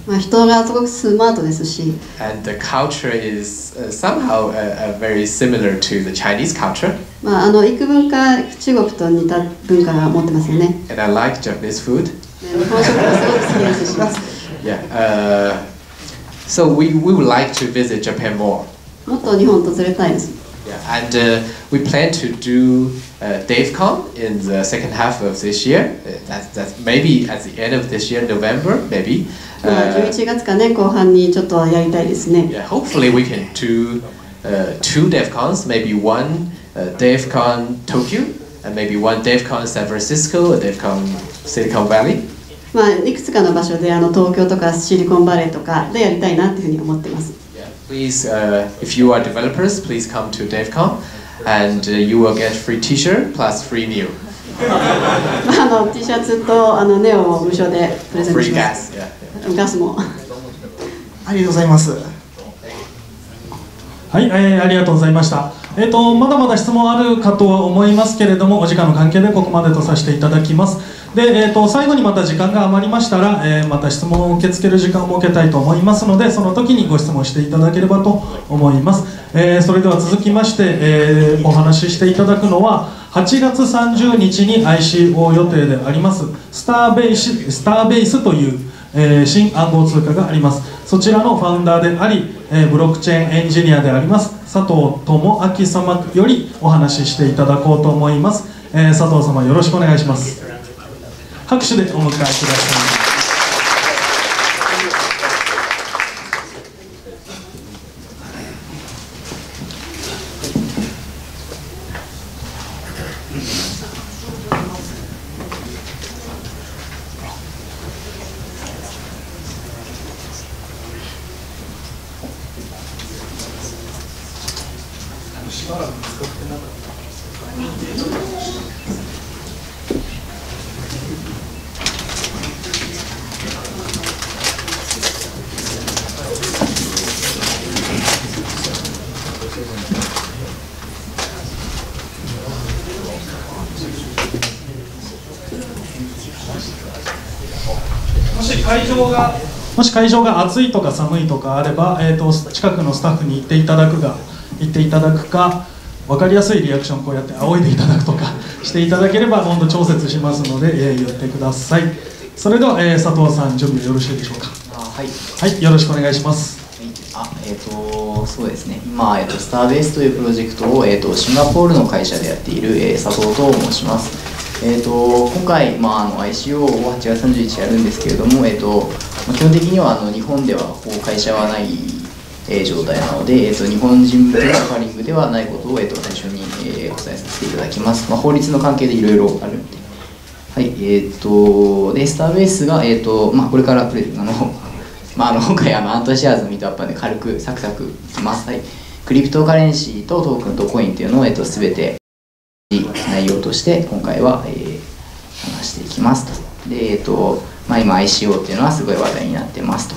まあ人がすごくスマートですし。And the culture is somehow very similar to the Chinese culture. まあ幾分か中国と似た文化が持ってますよね。And I like Japanese food. 日本食がすごく好きですし。Yeah. So we would like to visit Japan more. もっと日本を訪れたいです。Yeah. And we plan to do DaveCon in the second half of this year. That's maybe at the end of this year, November, maybe. 11月かね、後半にちょっとやりたいですね。Yeah, hopefully we can do two DevCons, maybe one DevCon Tokyo, and maybe one DevCon San Francisco, a DevCon Silicon Valley. まあいくつかの場所で東京とかシリコンバレーとかでやりたいなっていうふうに思ってます。Yeah, please, if you are developers, please come to DevCon, and you will get free T-shirt plus free meal. T シャツとネオを無償でプレゼントします。Free gas, yeah. ガスも。ありがとうございます。はい、ありがとうございました。まだまだ質問あるかとは思いますけれども、お時間の関係でここまでとさせていただきます。で、最後にまた時間が余りましたら、また質問を受け付ける時間を設けたいと思いますので、その時にご質問していただければと思います。それでは続きまして、お話ししていただくのは、8月30日に ICO 予定でありますスターベイスという新暗号通貨があります。そちらのファウンダーであり、ブロックチェーンエンジニアであります佐藤智明様よりお話ししていただこうと思います。佐藤様、よろしくお願いします。拍手でお迎えください。もし会場が暑いとか寒いとかあれば、近くのスタッフに言っていただくか、分かりやすいリアクションこうやって仰いでいただくとかしていただければ温度調節しますので、言ってください。それでは、佐藤さん、準備よろしいでしょうか。はい、はい、よろしくお願いします。そうですね、今、スターベースというプロジェクトを、シンガポールの会社でやっている、佐藤と申します。今回、ICO を8月31日やるんですけれども、基本的には日本では会社はない、状態なので、日本人向けのカーリングではないことを、最初に、お伝えさせていただきます。法律の関係でいろいろあるので。はい、で、スターベースが、これから今回アントシアーズのミートアップで軽くサクサクいきます。はい、クリプトカレンシーとトークンとコインというのを、全て内容として今回は、話していきますと。で、今 ICO っていうのはすごい話題になってますと。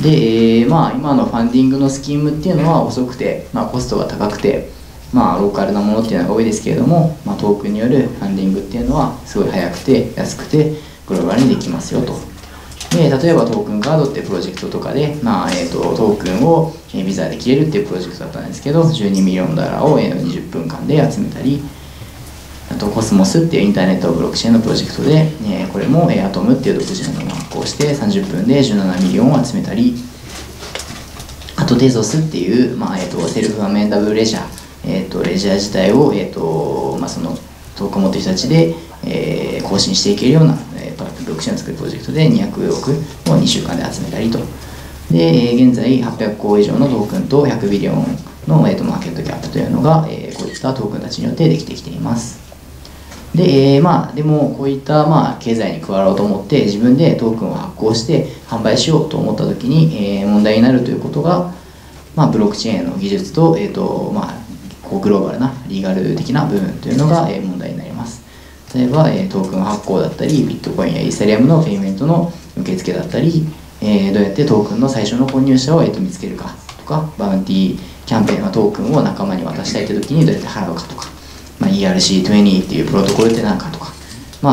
で、今のファンディングのスキームっていうのは遅くて、コストが高くて、ローカルなものっていうのが多いですけれども、トークンによるファンディングっていうのはすごい早くて安くてグローバルにできますよと。で、例えばトークンカードっていうプロジェクトとかで、トークンをビザで切れるっていうプロジェクトだったんですけど、12ミリオン$を20分間で集めたり、あとコスモスっていうインターネットブロックチェーンのプロジェクトで、これもアトムっていう独自のものを発行して30分で17ミリオンを集めたり、あとテゾスっていう、セルフアメンダブルレジャー、レジャー自体を、そのトークンを持っている人たちで、更新していけるような、ブロックチェーンを作るプロジェクトで200億を2週間で集めたりと。で、現在800個以上のトークンと100ビリオンの、マーケットキャップというのが、こういったトークンたちによってできてきています。で、でもこういった、経済に加わろうと思って自分でトークンを発行して販売しようと思った時に、問題になるということが、ブロックチェーンの技術と、こうグローバルなリーガル的な部分というのが、問題になります。例えば、トークン発行だったり、ビットコインやイーサリアムのペイメントの受付だったり、どうやってトークンの最初の購入者を、見つけるかとか、バウンティーキャンペーンはトークンを仲間に渡したいという時にどうやって払うかとか、ERC20 っていうプロトコルって何かとか、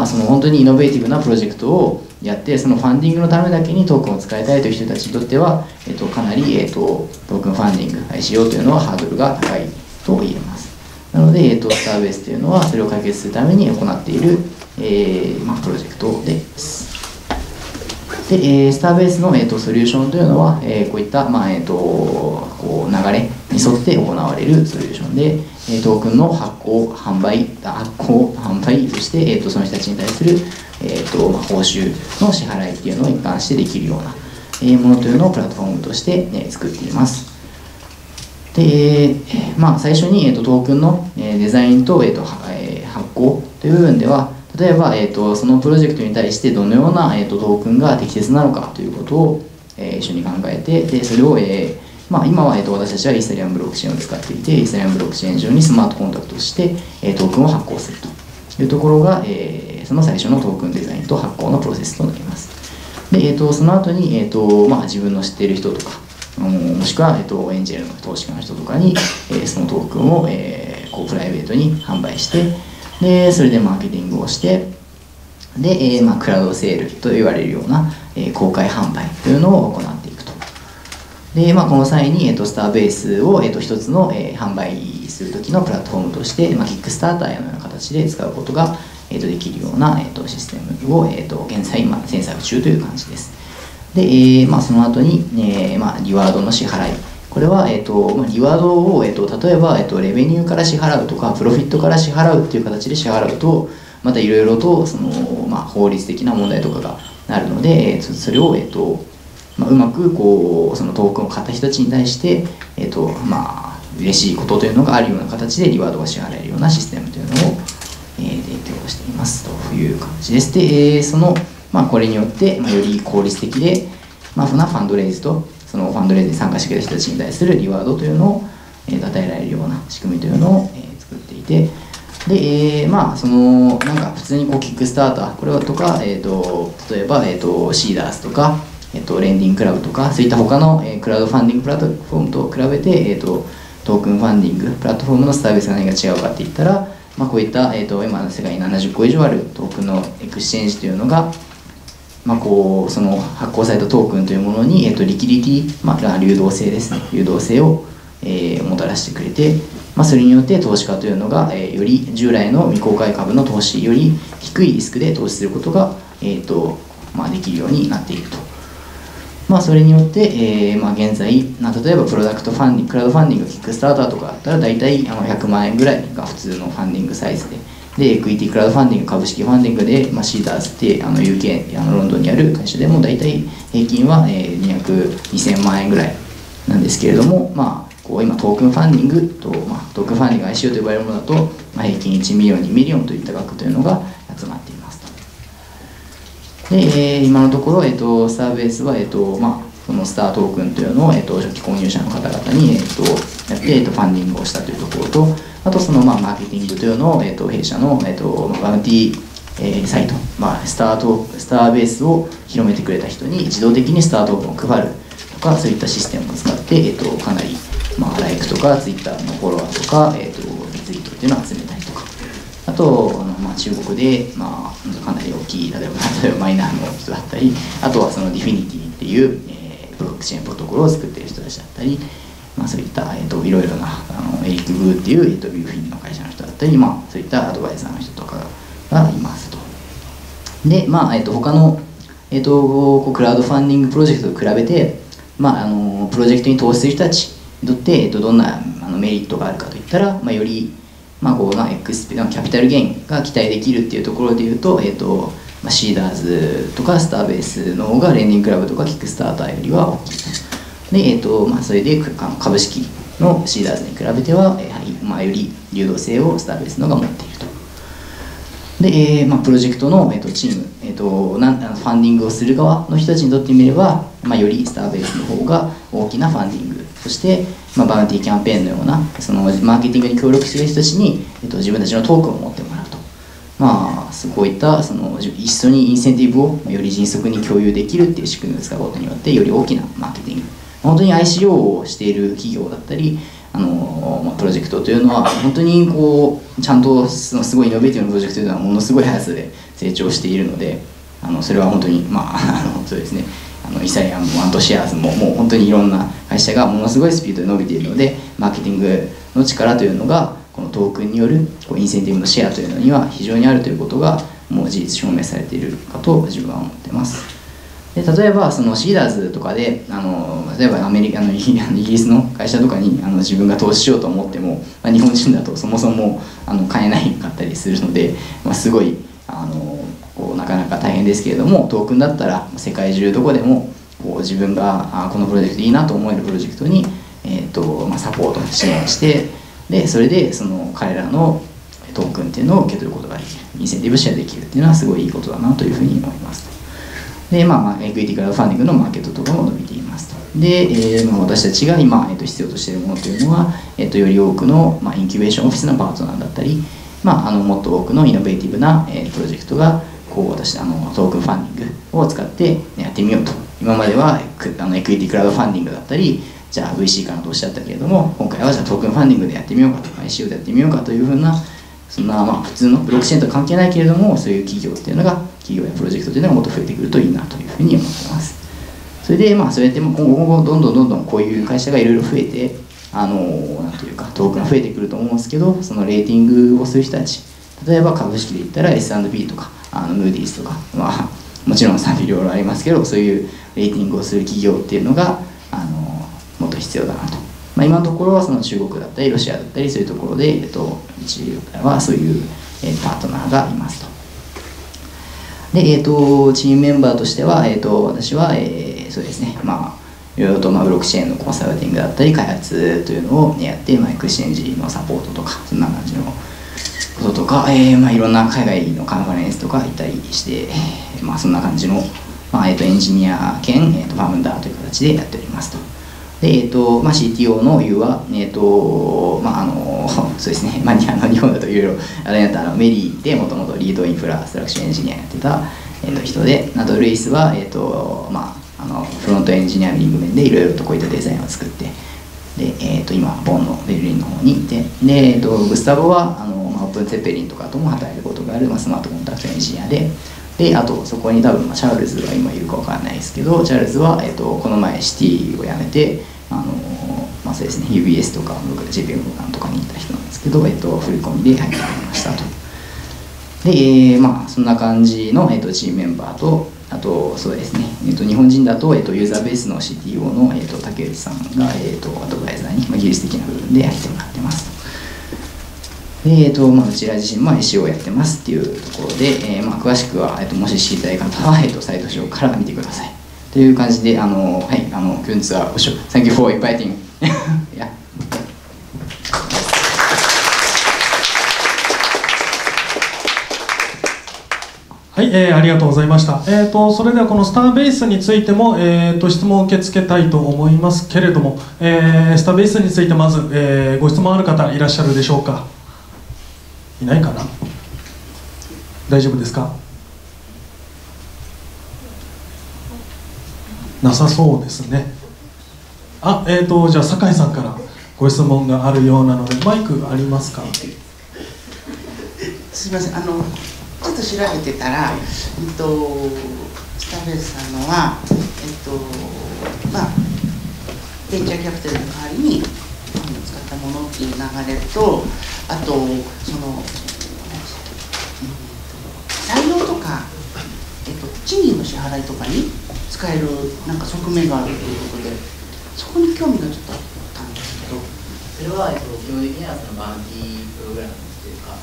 その本当にイノベーティブなプロジェクトをやって、そのファンディングのためだけにトークンを使いたいという人たちにとっては、かなり、ブロークンファンディング ICO というのはハードルが高いと言えます。なので、スターベースというのはそれを解決するために行っている、プロジェクトです。で、スターベースの、ソリューションというのは、こういった、こう流れに沿って行われるソリューションで、トークンの発行、販売、そして、その人たちに対する、報酬の支払いっていうのを一貫してできるような、ものというのをプラットフォームとして、作っています。で、最初に、トークンの、デザインと、発行という部分では、例えば、そのプロジェクトに対してどのような、トークンが適切なのかということを、一緒に考えて、でそれを、今は、私たちはイーサリアムブロックチェーンを使っていて、イーサリアムブロックチェーン上にスマートコントラクトとして、トークンを発行するというところが、その最初のトークンデザインと発行のプロセスとなります。で、その後に、自分の知っている人とか、もしくは、エンジェルの投資家の人とかに、そのトークンを、こうプライベートに販売して、でそれでマーケティングをして、で、クラウドセールと言われるような、公開販売というのを行っていくと。で、この際に、スターベースを、一つの、販売する時のプラットフォームとして、キックスターターのような形で使うことが、できるような、システムを、現在制作中という感じです。で、その後に、リワードの支払い。これは、リワードを、例えば、レベニューから支払うとか、プロフィットから支払うっていう形で支払うと、またいろいろとその、法律的な問題とかがあるので、それを、うまくこうそのトークンを買った人たちに対して、嬉しいことというのがあるような形でリワードが支払えるようなシステムというのを、提供していますという感じです。で、これによって、より効率的で、ファンドレイズと、そのファンドレイズに参加してくれた人たちに対するリワードというのを、与えられるような仕組みというのを、作っていて、で、なんか普通にこうキックスターター、これはとか、例えば、シーダースとか、レンディングクラブとか、そういった他の、クラウドファンディングプラットフォームと比べて、トークンファンディングプラットフォームのサービスが何が違うかっていったら、こういった、今の世界に70個以上あるトークンのエクスチェンジというのが、その発行されたトークンというものに、リキリティ、流動性ですね、流動性を、もたらしてくれて、それによって投資家というのが、より従来の未公開株の投資より低いリスクで投資することが、できるようになっていると。それによって、現在、例えばプロダクトファンディング、クラウドファンディング、キックスターターとかだったら大体100万円ぐらいが普通のファンディングサイズで、エクイティクラウドファンディング、株式ファンディングで、シーダースって UK、ロンドンにある会社でも大体平均は、2000万円ぐらいなんですけれども、今トークンファンディングと、トークンファンディング ICO と呼ばれるものだと、平均1ミリオン、2ミリオンといった額というのが集まっていますと。で、今のところ、スターベースは、そのスタートークンというのを、初期購入者の方々に、やって、ファンディングをしたというところと、あとその、マーケティングというのを、弊社の、バウンティー、サイト、スターベースを広めてくれた人に自動的にスタートークンを配るとか、そういったシステムを使って、かなり、ライクとか、ツイッターのフォロワーとか、リツイートっていうのを集めたりとか、あと、中国で、かなり大きい、例えばマイナーの人だったり、あとはそのディフィニティっていう、ブロックチェーンプロトコルを作っている人たちだったり、そういった、いろいろなエリック・グーっていう、ビューフィンの会社の人だったり、そういったアドバイザーの人とかがいますと。で、他の、クラウドファンディングプロジェクトと比べて、ププロジェクトに投資する人たちにとって、どんなメリットがあるかといったら、より、キャピタルゲインが期待できるっていうところでいうと、シーダーズとかスターベースの方がレンディングクラブとかキックスターターよりは大きいと。で、それで株式のシーダーズに比べては、より流動性をスターベースの方が持っていると。で、プロジェクトの、チーム、ファンディングをする側の人たちにとってみれば、よりスターベースの方が大きなファンディング、そして、バウンティーキャンペーンのようなそのマーケティングに協力している人たちに、自分たちのトークンを持ってもらうと。こういった一緒にインセンティブをより迅速に共有できるっていう仕組みを使うことによってより大きなマーケティング、本当に ICO をしている企業だったりプロジェクトというのは本当にちゃんとすごいイノベーティブなプロジェクトというのはものすごい速さで成長しているので、それは本当にそうですね、イサリアムもアントシェアーズももう本当にいろんな会社がものすごいスピードで伸びているので、マーケティングの力というのがこのトークンによるインセンティブのシェアというのには非常にあるということがもう事実証明されているかと自分は思っています。で例えばそのシーダーズとかで例えばアメリカのイギリスの会社とかに自分が投資しようと思っても、日本人だとそもそも買えないかったりするので、すごいなかなか大変ですけれども、トークンだったら世界中どこでも自分がこのプロジェクトいいなと思えるプロジェクトに、サポート支援して、でそれでその彼らのトークンっていうのを受け取ることができる、インセンティブシェアできるっていうのはすごいいいことだなというふうに思います。でエクイティクラウドファンディングのマーケットとかも伸びていますと。で、私たちが今、必要としているものというのは、より多くの、インキュベーションオフィスのパートナーだったり、もっと多くのイノベーティブな、プロジェクトが私トークンファンディングを使ってやってみようと。今まではエクイティクラウドファンディングだったり、じゃあ VC からの投資だったけれども、今回はじゃあトークンファンディングでやってみようかと、ICO でやってみようかというふうな、そんな普通のブロックチェーンと関係ないけれども、そういう企業っていうのが、企業やプロジェクトというのがもっと増えてくるといいなというふうに思っています。それでそうやって今後どんどんこういう会社がいろいろ増えて、なんというかトークンが増えてくると思うんですけど、そのレーティングをする人たち、例えば株式で言ったら S&P とかムーディーズとか、もちろん賛否両論ありますけど、そういうレーティングをする企業っていうのがもっと必要だなと。今のところはその中国だったりロシアだったりそういうところで、一流はそういうパートナーがいますと。で、チームメンバーとしては、私は、そうですね、いろいろとブロックチェーンのコンサルティングだったり開発というのをやって、エクスチェンジのサポートとかそんな感じのこととか、いろんな海外のカンファレンスとか行ったりして、そんな感じの、エンジニア兼、ファウンダーという形でやっておりますと。で、CTO の U は、そうですね、日本だといろいろあれだったメリーでもともとリードインフラストラクチャーエンジニアやってた、人で、ルイスは、フロントエンジニアリング面でいろいろとこういったデザインを作って、で、今、ボンのベルリンの方にいて、で、グスタボはオープンツェッペリンとかとも働いたことがある、スマートコンタクトエンジニアで、あとそこに多分チャールズが今いるかわからないですけど、チャールズは、この前シティを辞めて、そうですね、UBS とか JP モルガンとかに行った人なんですけど、振り込みで入ってましたと。で、そんな感じの、チームメンバーと、あとそうですね、日本人だと、ユーザーベースの CTO の、竹内さんが、アドバイザーに、技術的な部分で入ってもらってますと。で、うちら自身も ICO をやってますっていうところで、詳しくは、もし知りたい方は、サイト上から見てください。という感じで、はい、今日はご視聴 Thank you for inviting. yeah. はい、ありがとうございました。それではこのスターベースについても、質問を受け付けたいと思いますけれども、スターベースについてまず、ご質問ある方いらっしゃるでしょうか。いないかな。大丈夫ですか。なさそうですね。じゃあ酒井さんからご質問があるようなので、マイクありますか。すみません、ちょっと調べてたら、スターベースさんのは、ベンチャーキャピタルの代わりに使ったものっていう流れと、あと採用とか、賃金の支払いとかに使えるなんか側面があるということで、そこに興味がちょっとあったんですけど。それは、基本的にはそのバウンティープログラムというか、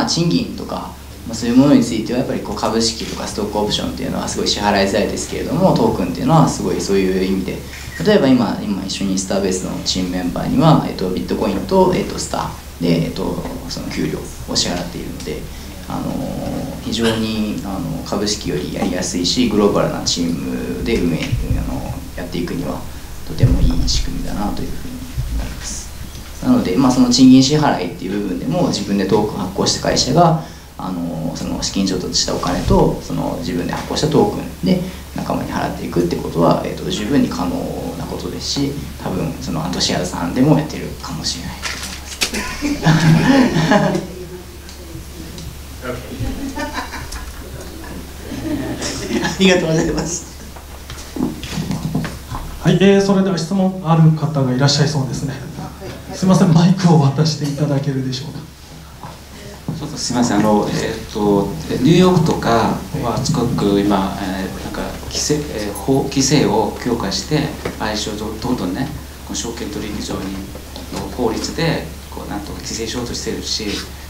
賃金とか、そういうものについてはやっぱりこう株式とかストックオプションっていうのはすごい支払いづらいですけれども、トークンっていうのはすごいそういう意味で、例えば今一緒にスターベースのチームメンバーには、ビットコインと、スターで、その給料を支払っているので、非常に株式よりやりやすいし、グローバルなチームで運営やっていくにはとてもいい仕組みだなというふうに思います。なので、その賃金支払いっていう部分でも自分でトークン発行した会社がその資金調達したお金とその自分で発行したトークンで仲間に払っていくってことは、十分に可能なことですし、多分そのアントシアさんでもやってるかもしれないと思います。ありがとうございます。はい、それでは質問ある方がいらっしゃいそうですね。すみません、マイクを渡していただけるでしょうか。ちょっとすみません、ニューヨークとかはすごく今、なんか規制を強化して、相性どんどんね、証券取引所に法律でなんとか規制しようとしているし、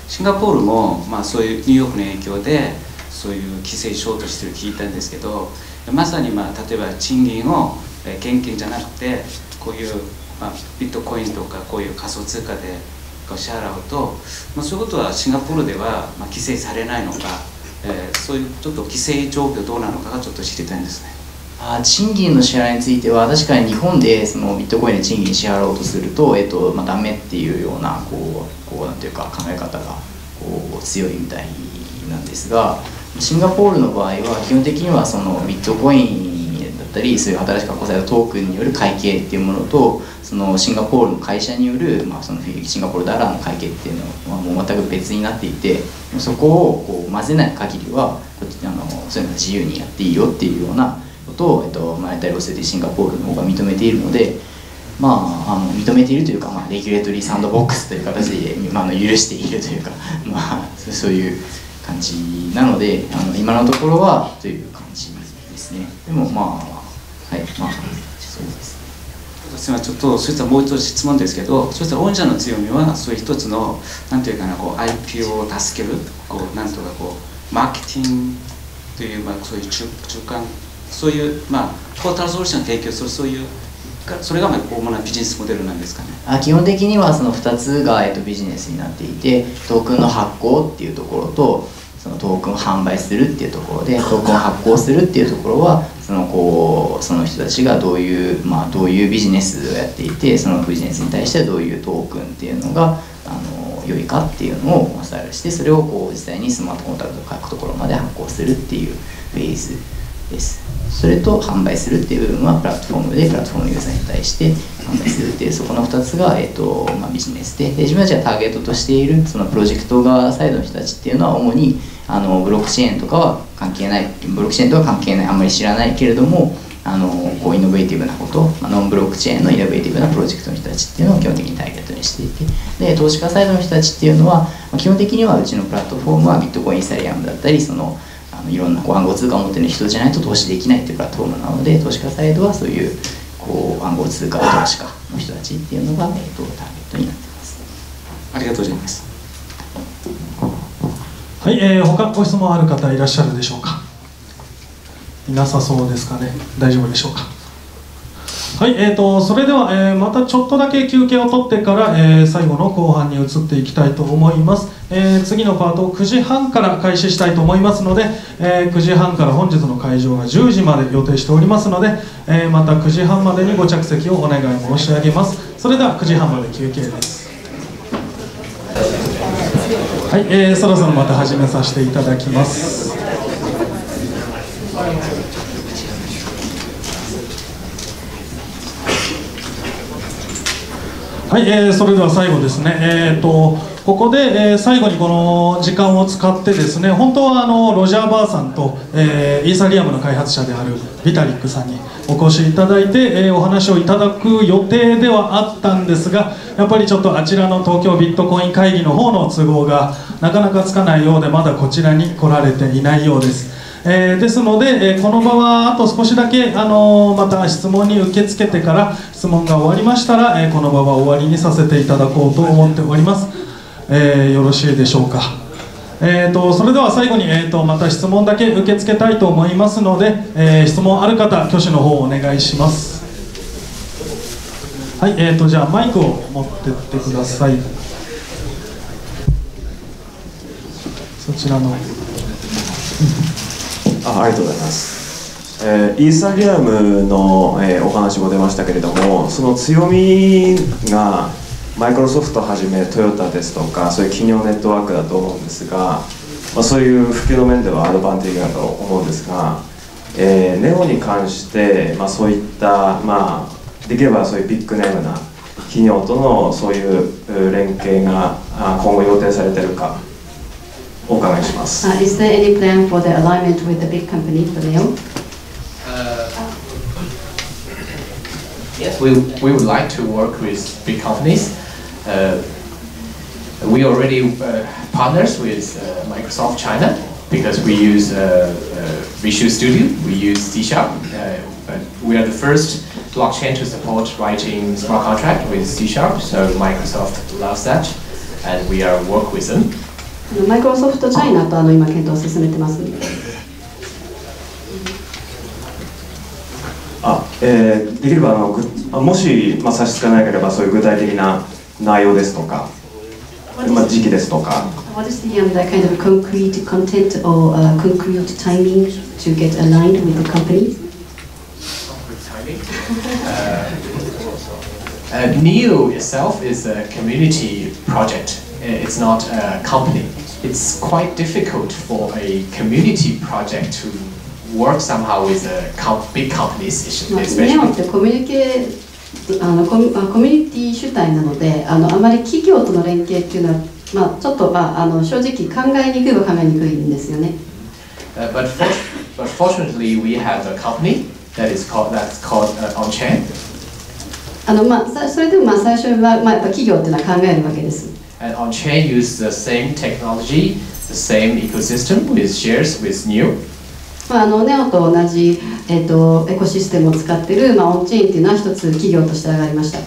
シンガポールも、そういうニューヨークの影響でそういう規制しようとしている聞いたんですけど、まさに、例えば賃金を現金じゃなくてこういう、ビットコインとかこういう仮想通貨で支払うと、そういうことはシンガポールでは、規制されないのか、そういうちょっと規制状況どうなのかがちょっと知りたいんですね。賃金の支払いについては確かに日本でそのビットコインで賃金支払おうとすると、ダメっていうようななんていうか考え方が強いみたいなんですが、シンガポールの場合は基本的にはそのビットコインだったりそういう新しく発行されたトークンによる会計っていうものと、そのシンガポールの会社による、そのシンガポールダラーの会計っていうのはもう全く別になっていて、そこを混ぜない限りはそういうの自由にやっていいよっていうようなことを、マネタリーオセティシンガポールの方が認めているので、認めているというか、レギュレートリーサンドボックスという形で、許しているというか、そういう感じなので、今のところはという感じですね。でもはい、そうです。すみません、ちょっとそういったもう一度質問ですけど、そういった御社の強みはそういう一つのなんていうかな、IP を助ける、なんとかマーケティングという、そういう中間、そういうトータルソリューションを提供する、それが主なビジネスモデルなんですかね。基本的にはその2つが、ビジネスになっていて、トークンの発行っていうところとそのトークンを販売するっていうところで、トークンを発行するっていうところはその人たちがどういうビジネスをやっていて、そのビジネスに対してどういうトークンっていうのが良いかっていうのをスタイルして、それを実際にスマートコントラクトを書くところまで発行するっていうフェーズです。それと販売するっていう部分はプラットフォームでプラットフォームユーザーに対して販売するっていう、そこの2つが、ビジネスで、自分たちがターゲットとしているそのプロジェクト側サイドの人たちっていうのは主にブロックチェーンとかは関係ない、ブロックチェーンとは関係ない、あんまり知らないけれどもイノベーティブなこと、ノンブロックチェーンのイノベーティブなプロジェクトの人たちっていうのを基本的にターゲットにしていて、で投資家サイドの人たちっていうのは基本的にはうちのプラットフォームはビットコイン、イーサリアムだったりいろんな暗号通貨を持っている人じゃないと投資できないというプラットフォームなので、投資家サイドはそういう暗号通貨投資家の人たちっていうのが、ターゲットになっています。ありがとうございます。はい、他ご質問ある方いらっしゃるでしょうか。いなさそうですかね。大丈夫でしょうか。はい、それでは、またちょっとだけ休憩を取ってから、最後の後半に移っていきたいと思います。次のパートを9時半から開始したいと思いますので、9時半から本日の会場が10時まで予定しておりますので、また9時半までにご着席をお願い申し上げます。それでは9時半まで休憩です。はい、そろそろまた始めさせていただきます。はい、それでは最後ですね、ここで、最後にこの時間を使ってですね、本当はロジャー・バーさんと、イーサリアムの開発者であるビタリックさんにお越しいただいて、お話をいただく予定ではあったんですが、やっぱりちょっとあちらの東京ビットコイン会議の方の都合がなかなかつかないようで、まだこちらに来られていないようです。ですので、この場はあと少しだけ、また質問に受け付けてから質問が終わりましたら、この場は終わりにさせていただこうと思っております。よろしいでしょうか。それでは最後に、また質問だけ受け付けたいと思いますので、質問ある方挙手の方お願いします。はい、じゃあマイクを持ってってください。そちらの。ありがとうございます。イーサリアムの、お話も出ましたけれども、その強みがマイクロソフトはじめトヨタですとかそういう企業ネットワークだと思うんですが、そういう普及の面ではアドバンテージだと思うんですが、ネオに関して、そういった、できればそういうビッグネームな企業とのそういう連携が今後予定されているかお伺いします。Is there any plan for the alignment with the big company for NEO? Yes, we would like to work with big companies. We already partners with Microsoft China because we use Visual Studio, we use C#. We are the first blockchain to support writing smart contract with C#, so Microsoft loves that, and we are work with them. マイクロソフトチャイナと今検討を進めてます。できればもし、差し支えなければそういう具体的な内容ですとか、時期ですとか。What is the kind of concrete content or concrete timing to get aligned with the company? NEO itself is a community project. It's not a company. It's quite difficult for a community project to work somehow with big companies, especially. ネオってコミュニティ主体なので、あまり企業との連携っていうのは、ちょっと正直考えにくいは考えにくいんですよね。But fortunately, we have a company that's called On-Chain. それでも最初はやっぱ企業っていうのは考えるわけです。And On-Chain uses the same technology, the same ecosystem with shares with NEO. ネオと同じ、エコシステムを使っている、オンチェーンっていうのは一つ企業として上がりました。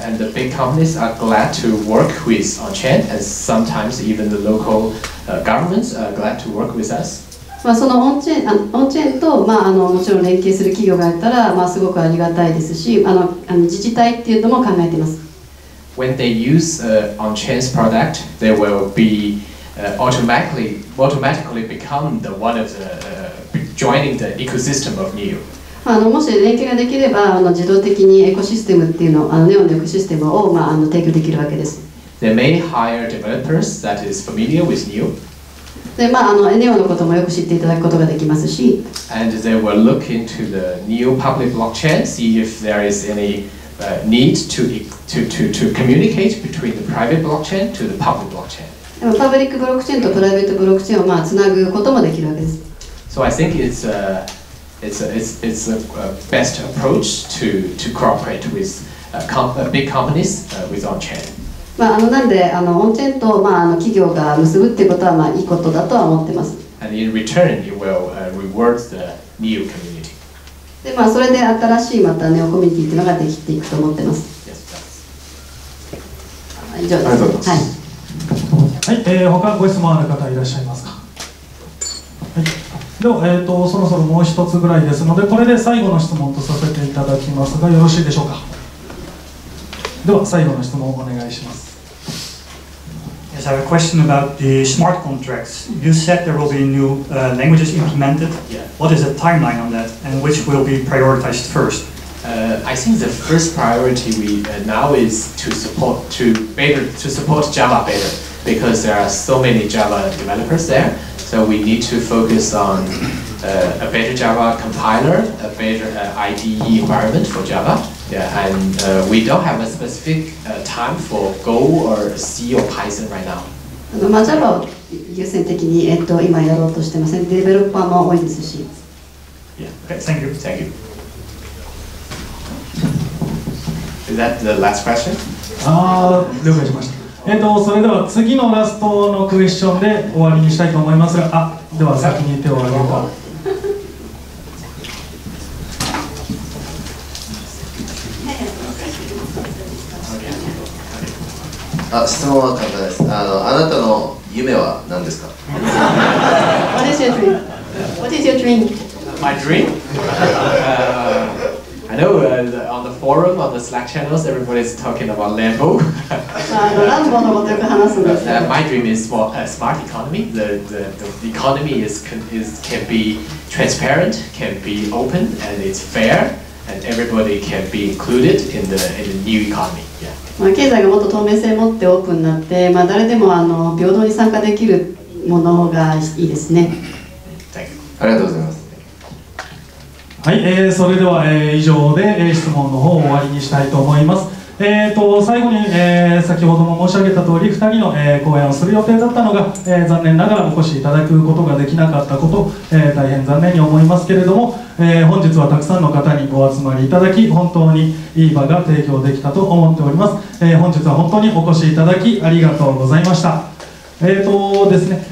And the big companies are glad to work with On-Chain, and sometimes even the local governments are glad to work with us. そのオンチェーンと、もちろん連携する企業がいたら、すごくありがたいですし、自治体っていうのも考えています。When they use On-Chain's product, they will be automatically become the one of the joining the ecosystem of NEO. もし連携ができれば自動的にエコシステムっていうのネオのエコシステムを提供できるわけです。They may hire developers that is familiar with NEO. でネオのこともよく知っていただくことができますし。And they will look into the NEO public blockchain, see if there is any need to communicate between the private blockchain to the public blockchain. パブリックブロックチェーンとプライベートブロックチェーンをつなぐこともできるわけです。So I think it's a best approach to cooperate with big companies with On-Chain. なんでオンチェーンと企業が結ぶっていうことはいいことだとは思ってます。And in return, you will reward the NEO community. でそれで新しいまたネオコミュニティっていうのができていくと思ってます。以上です。はい。他ご質問ある方いらっしゃいますか。はい。では、そろそろもう一つぐらいですので、これで最後の質問とさせていただきますが、よろしいでしょうか。では、最後の質問をお願いします。Yes, I have a question about the smart contracts. You said there will be new languages implemented. What is the timeline on that, and which will be prioritized first? I think the first priority now is to support Java better, because there are so many Java developers there. So we need to focus on a better Java compiler, a better IDE environment for Java. Yeah, and we don't have a specific time for Go or C or Python right now. Java を優先的に今やろうとしてません。デベロッパーも多いですし。Yeah. Okay. Thank you. Thank you. Is that the last question? 了解しました。それでは次のラストのクエスチョンで終わりにしたいと思いますが、では先に手を挙げた。質問は簡単です。あなたの夢は何ですか？ What is your dream? What is your dream? My dream? I know on the forum, on the Slack channels, everybody's talking about Lambo. ランボのことよく話すんですけど。My dream is for a smart economy. The economy can be transparent, can be open, and it's fair, and everybody can be included in the new economy. Yeah. 経済がもっと透明性を持ってオープンになって、誰でも平等に参加できるものがいいですね。ありがとうございます。はい、それでは、以上で、質問の方を終わりにしたいと思います。最後に、先ほども申し上げた通り2人の、講演をする予定だったのが、残念ながらお越しいただくことができなかったこと、大変残念に思いますけれども、本日はたくさんの方にご集まりいただき本当にいい場が提供できたと思っております。本日は本当にお越しいただきありがとうございました。ですね、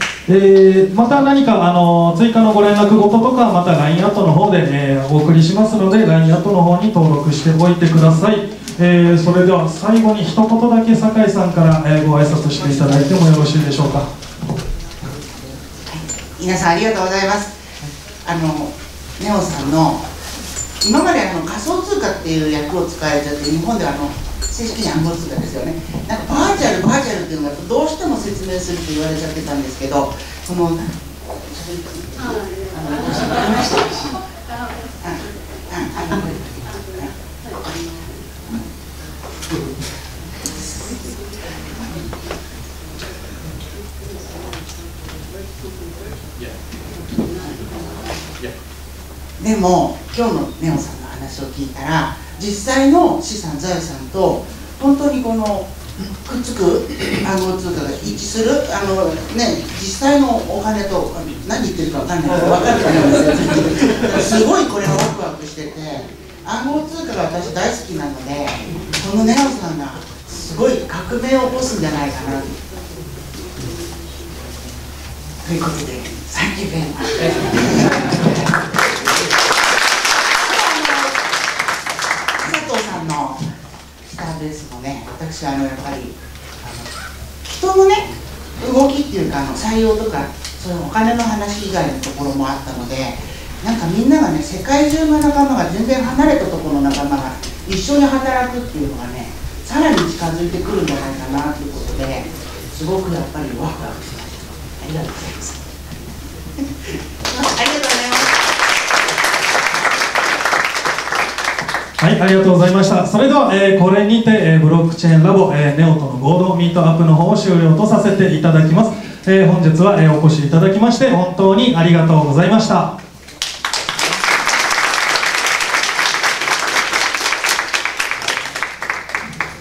また何か追加のご連絡事とかまた LINE アットの方で、お送りしますので LINE アットの方に登録しておいてください。それでは最後に一言だけ酒井さんから、ご挨拶していただいてもよろしいでしょうか。皆さんありがとうございます。ネオさんの今まで仮想通貨っていう役を使われちゃって日本では正式に暗号通貨ですよね。なんかバーチャルっていうのがどうしても説明するって言われちゃってたんですけど、そのでも今日のネオさんの話を聞いたら実際の資産財産と本当にくっつく暗号通貨が一致する実際のお金と何言ってるか分かんないけど分かると思うんですよ。すごいこれがワクワクしてて暗号通貨が私大好きなのでこのネオさんがすごい革命を起こすんじゃないかなということでThank you very much. スターベースのね、私やっぱり人のね動きっていうか採用とかそういうお金の話以外のところもあったのでなんかみんながね世界中の仲間が全然離れたところの仲間が一緒に働くっていうのがねさらに近づいてくるんじゃないかなということですごくやっぱりワクワクしました。ありがとうございます。ありがとうございます。はい、ありがとうございました。それでは、これにて、ブロックチェーンラボ、ネオとの合同ミートアップの方を終了とさせていただきます。本日は、お越しいただきまして本当にありがとうございました。